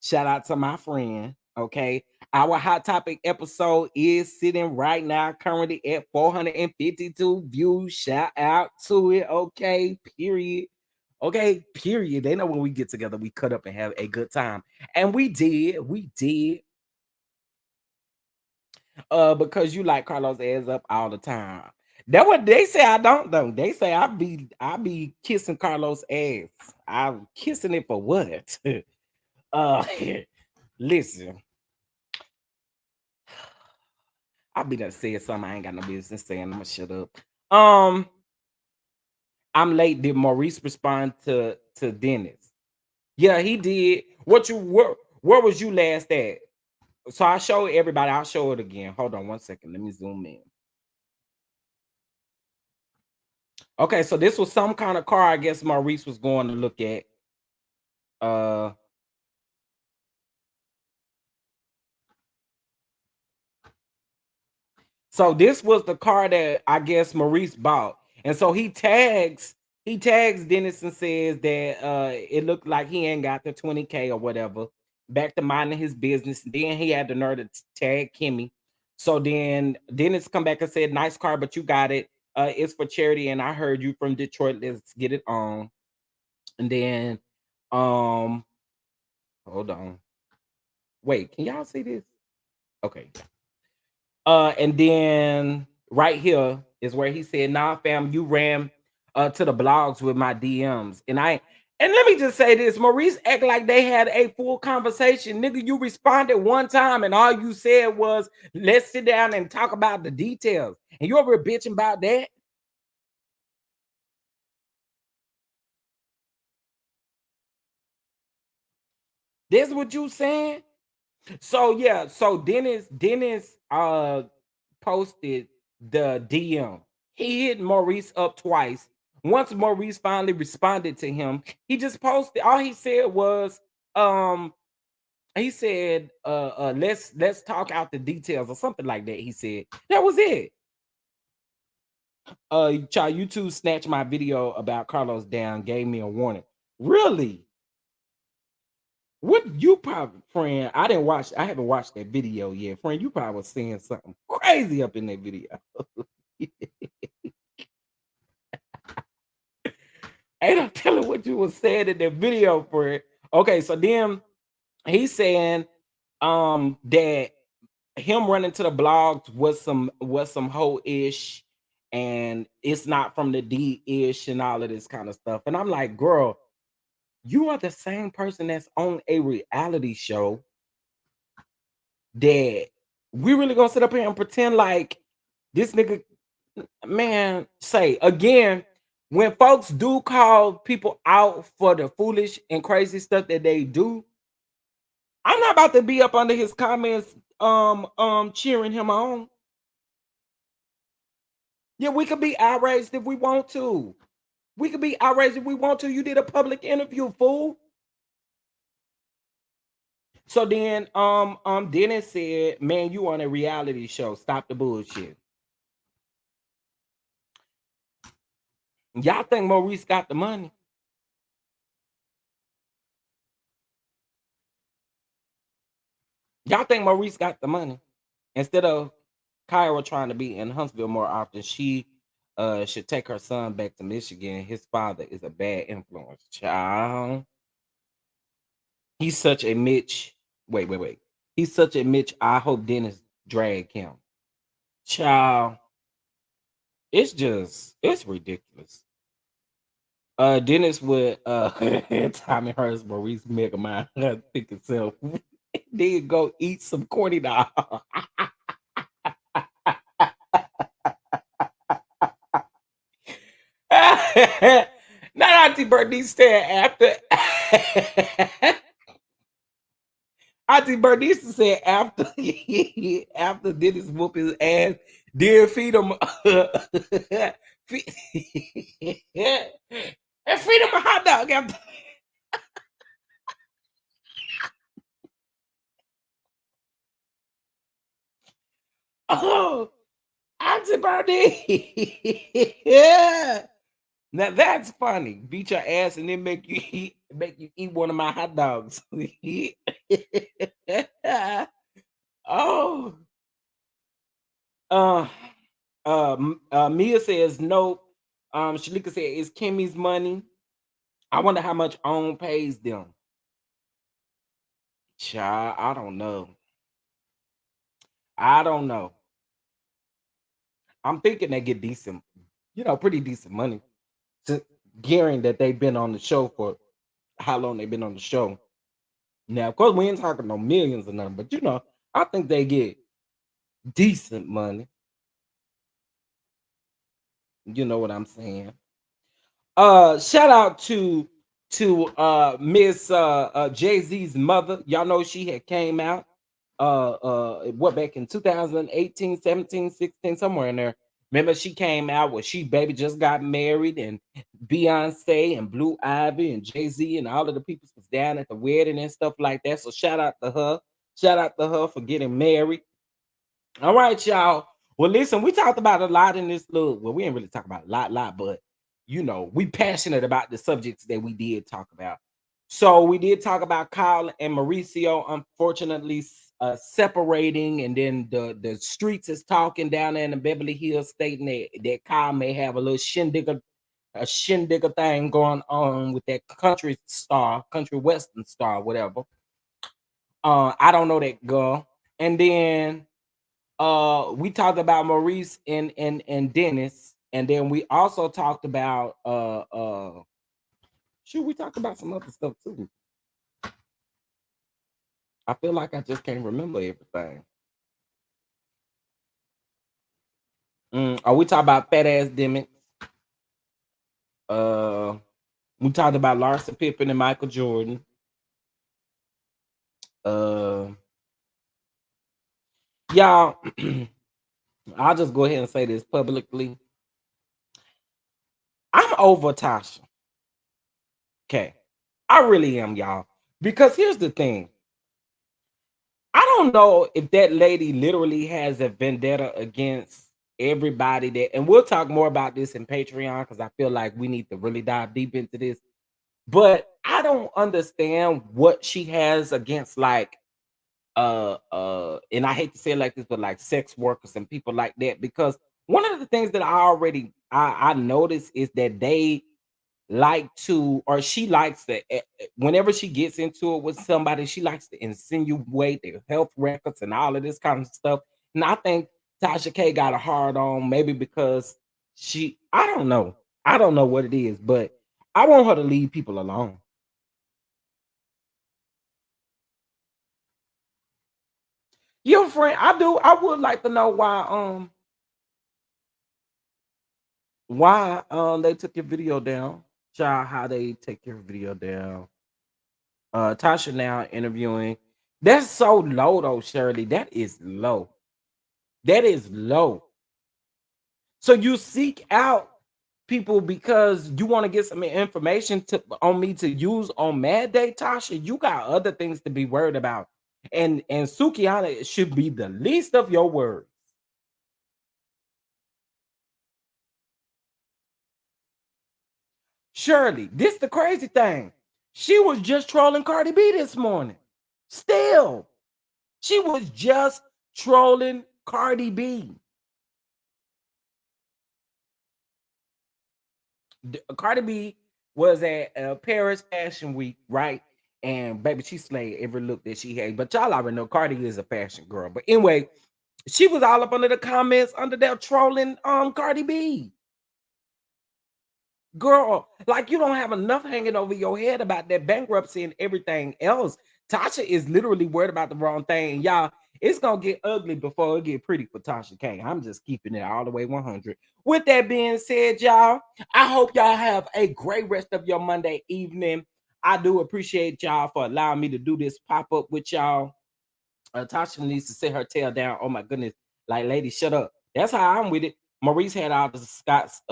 Shout out to my friend. Okay. Our hot topic episode is sitting right now currently at 452 views. Shout out to it. Okay. Period. Okay. Period. They know when we get together, we cut up and have a good time. And we did. We did. Because you like Carlos ass up all the time. That what they say. I don't though. They say I be kissing Carlos ass. I'm kissing it for what? uh Listen, I be done said something I ain't got no business saying. I'm gonna shut up. Um, I'm late. Did Maurice respond to Dennis? Yeah, he did. Where was you last at? So I showed everybody. I'll show it again. Hold on one second. Let me zoom in. Okay, so this was some kind of car. I guess Maurice was going to look at. Uh, So this was the car that I guess Maurice bought. And so he tags Dennis and says that it looked like he ain't got the 20K or whatever. Back to minding his business. Then he had the nerve to tag Kimmy. So then Dennis come back and said, nice car, but you got it. It's for charity. And I heard you from Detroit. Let's get it on. And then um hold on. Wait, can y'all see this? Okay. And then right here is where he said, nah, fam, you ran to the blogs with my DMs. And let me just say this, Maurice act like they had a full conversation. Nigga, you responded one time and all you said was, let's sit down and talk about the details. And you over bitching about that? This what you saying? So yeah, so Dennis posted the DM. He hit Maurice up twice. Once Maurice finally responded to him, he just posted. All he said was, um, he said, let's talk out the details or something like that. He said that was it. Child, YouTube snatched my video about Carlos down, gave me a warning. Really? What you probably, friend? I didn't watch. I haven't watched that video yet, friend. You probably was seeing something crazy up in that video. Ain't no telling what you was saying in that video, friend. Okay, so then he's saying that him running to the blogs was some hoe ish, and it's not from the D ish and all of this kind of stuff. And I'm like, girl, you are the same person that's on a reality show that we really gonna sit up here and pretend like this nigga, man. Say again, when folks do call people out for the foolish and crazy stuff that they do, I'm not about to be up under his comments cheering him on. Yeah, we could be outraged if we want to. We could be outraged if we want to. You did a public interview, fool. So then Dennis said, man, you on a reality show. Stop the bullshit. Y'all think Maurice got the money? Y'all think Maurice got the money? Instead of Kyra trying to be in Huntsville more often, she should take her son back to Michigan. His father is a bad influence. Child. He's such a Mitch. Wait. He's such a Mitch. I hope Dennis drag him. Child. It's ridiculous. Dennis would Tommy Hurst, Maurice Megamind, think itself. Then go eat some corny dog. Not Auntie Bernice said after Auntie Bernice said after after Dennis whoop his ass, then feed him feed, and feed him a hot dog after. Oh, Auntie Bernice. Yeah. Now that's funny. Beat your ass and then make you eat one of my hot dogs. Oh, uh, Mia says nope. Shalika said it's Kimmy's money. I wonder how much OWN pays them. Child, I don't know. I don't know. I'm thinking they get decent, pretty decent money. To gearing that they've been on the show for how long they've been on the show. Now, of course, we ain't talking no millions or nothing, but I think they get decent money. You know what I'm saying? Shout out to Miss Jay-Z's mother. Y'all know she had came out what back in 2018, 17, 16, somewhere in there. Remember, she came out where she baby just got married, and Beyonce and Blue Ivy and Jay-Z and all of the people was down at the wedding and stuff like that. So shout out to her. Shout out to her for getting married. All right, y'all. Well, listen, we talked about a lot in this little. Well, we ain't really talk about a lot, but we passionate about the subjects that we did talk about. So we did talk about Kyle and Mauricio, unfortunately, separating, and then the streets is talking down there in the Beverly Hills, stating that Kyle may have a little shindigger thing going on with that country western star, whatever. I don't know that girl. And then we talked about Maurice and Dennis, and then we also talked about we talked about some other stuff too. I feel like I just can't remember everything. We talked about fat ass Demick. We talked about Larsa, Pippen, and Michael Jordan. Y'all, I'll just go ahead and say this publicly. I'm over Tasha. Okay. I really am, y'all. Because here's the thing. I don't know if that lady literally has a vendetta against everybody and we'll talk more about this in Patreon, because I feel like we need to really dive deep into this. But I don't understand what she has against like and I hate to say it like this, but like sex workers and people like that, because one of the things that I notice is that they like to, or she likes to, whenever she gets into it with somebody, she likes to insinuate their health records and all of this kind of stuff. And I think Tasha K got a hard on, maybe because I don't know. I don't know what it is, but I want her to leave people alone. Your friend, I do. I would like to know why they took your video down. Child, how they take your video down. Tasha now interviewing. That's so low though, Shirley. That is low. That is low. So you seek out people because you want to get some information on me to use on Mad Day, Tasha. You got other things to be worried about. And Sukiana should be the least of your worries. Shirley, this the crazy thing. She was just trolling Cardi B this morning. Still, she was just trolling Cardi B. Cardi B was at Paris Fashion Week, right? And baby, she slayed every look that she had. But y'all already know Cardi is a fashion girl. But anyway, she was all up under the comments under there trolling Cardi B. Girl, like you don't have enough hanging over your head about that bankruptcy and everything else. Tasha is literally worried about the wrong thing. Y'all, it's gonna get ugly before it get pretty for Tasha K. I'm just keeping it all the way 100. With that being said, y'all, I hope y'all have a great rest of your Monday evening. I do appreciate y'all for allowing me to do this pop-up with y'all. Tasha needs to sit her tail down. Oh my goodness. Like, lady, shut up. That's how I'm with it. Maurice had all the Scott's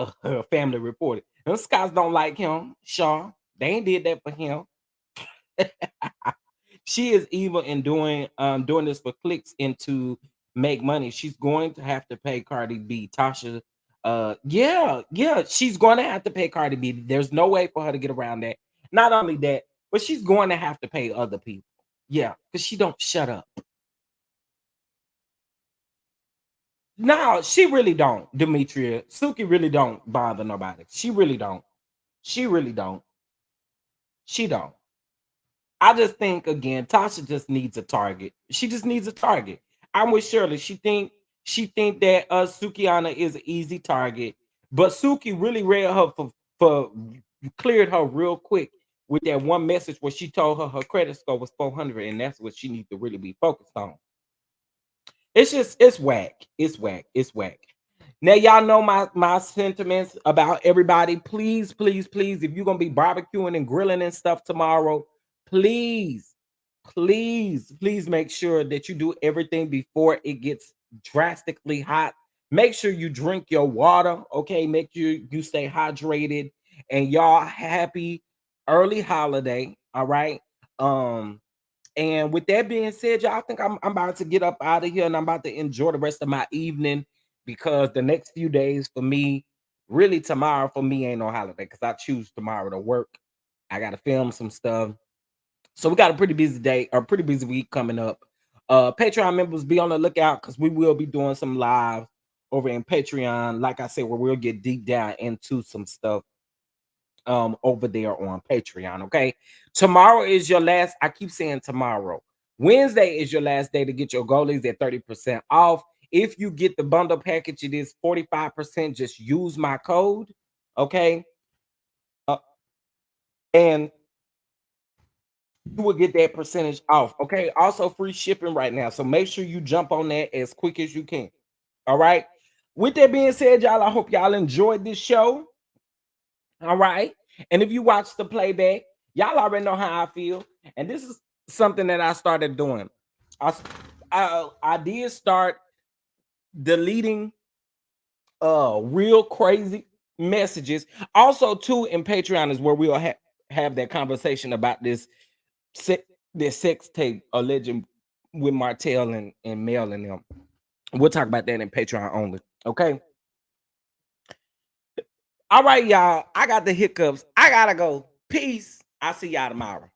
family reported. Them Scots don't like him. Shaw. They ain't did that for him. She is evil in doing this for clicks and to make money. She's going to have to pay Cardi B. Tasha. Yeah, she's going to have to pay Cardi B. There's no way for her to get around that. Not only that, but she's going to have to pay other people. Yeah, because she don't shut up. No, she really don't, Demetria. Suki really don't bother nobody. She really don't. She really don't. She don't. I just think again, Tasha just needs a target. She just needs a target. I'm with Shirley. She think that Sukiana is an easy target, but Suki really read her for cleared her real quick with that one message where she told her credit score was 400, and that's what she needs to really be focused on. It's whack. It's whack. It's whack. Now y'all know my sentiments about everybody. Please, please, please, if you're gonna be barbecuing and grilling and stuff tomorrow, please, please make sure that you do everything before it gets drastically hot. Make sure you drink your water, okay? Make sure you stay hydrated, and y'all happy early holiday. All right. And with that being said, y'all, I think I'm about to get up out of here and I'm about to enjoy the rest of my evening because the next few days for me, really tomorrow for me ain't no holiday because I choose tomorrow to work. I got to film some stuff. So we got a pretty busy day or pretty busy week coming up. Patreon members, be on the lookout because we will be doing some live over in Patreon. Like I said, where we'll get deep down into some stuff over there on Patreon. Okay. Tomorrow is your last. I keep saying tomorrow. Wednesday is your last day to get your goalies at 30% off. If you get the bundle package, it is 45%. Just use my code. Okay. Uh, and you will get that percentage off. Okay. Also, free shipping right now. So make sure you jump on that as quick as you can. All right. With that being said, y'all, I hope y'all enjoyed this show. All right. And if you watch the playback, y'all already know how I feel. And this is something that I started doing. I did start deleting real crazy messages. Also, too, in Patreon is where we'll have that conversation about this sex tape alleged with Martell and Mel and them. We'll talk about that in Patreon only. Okay. All right, y'all. I got the hiccups. I gotta go. Peace. I'll see y'all tomorrow.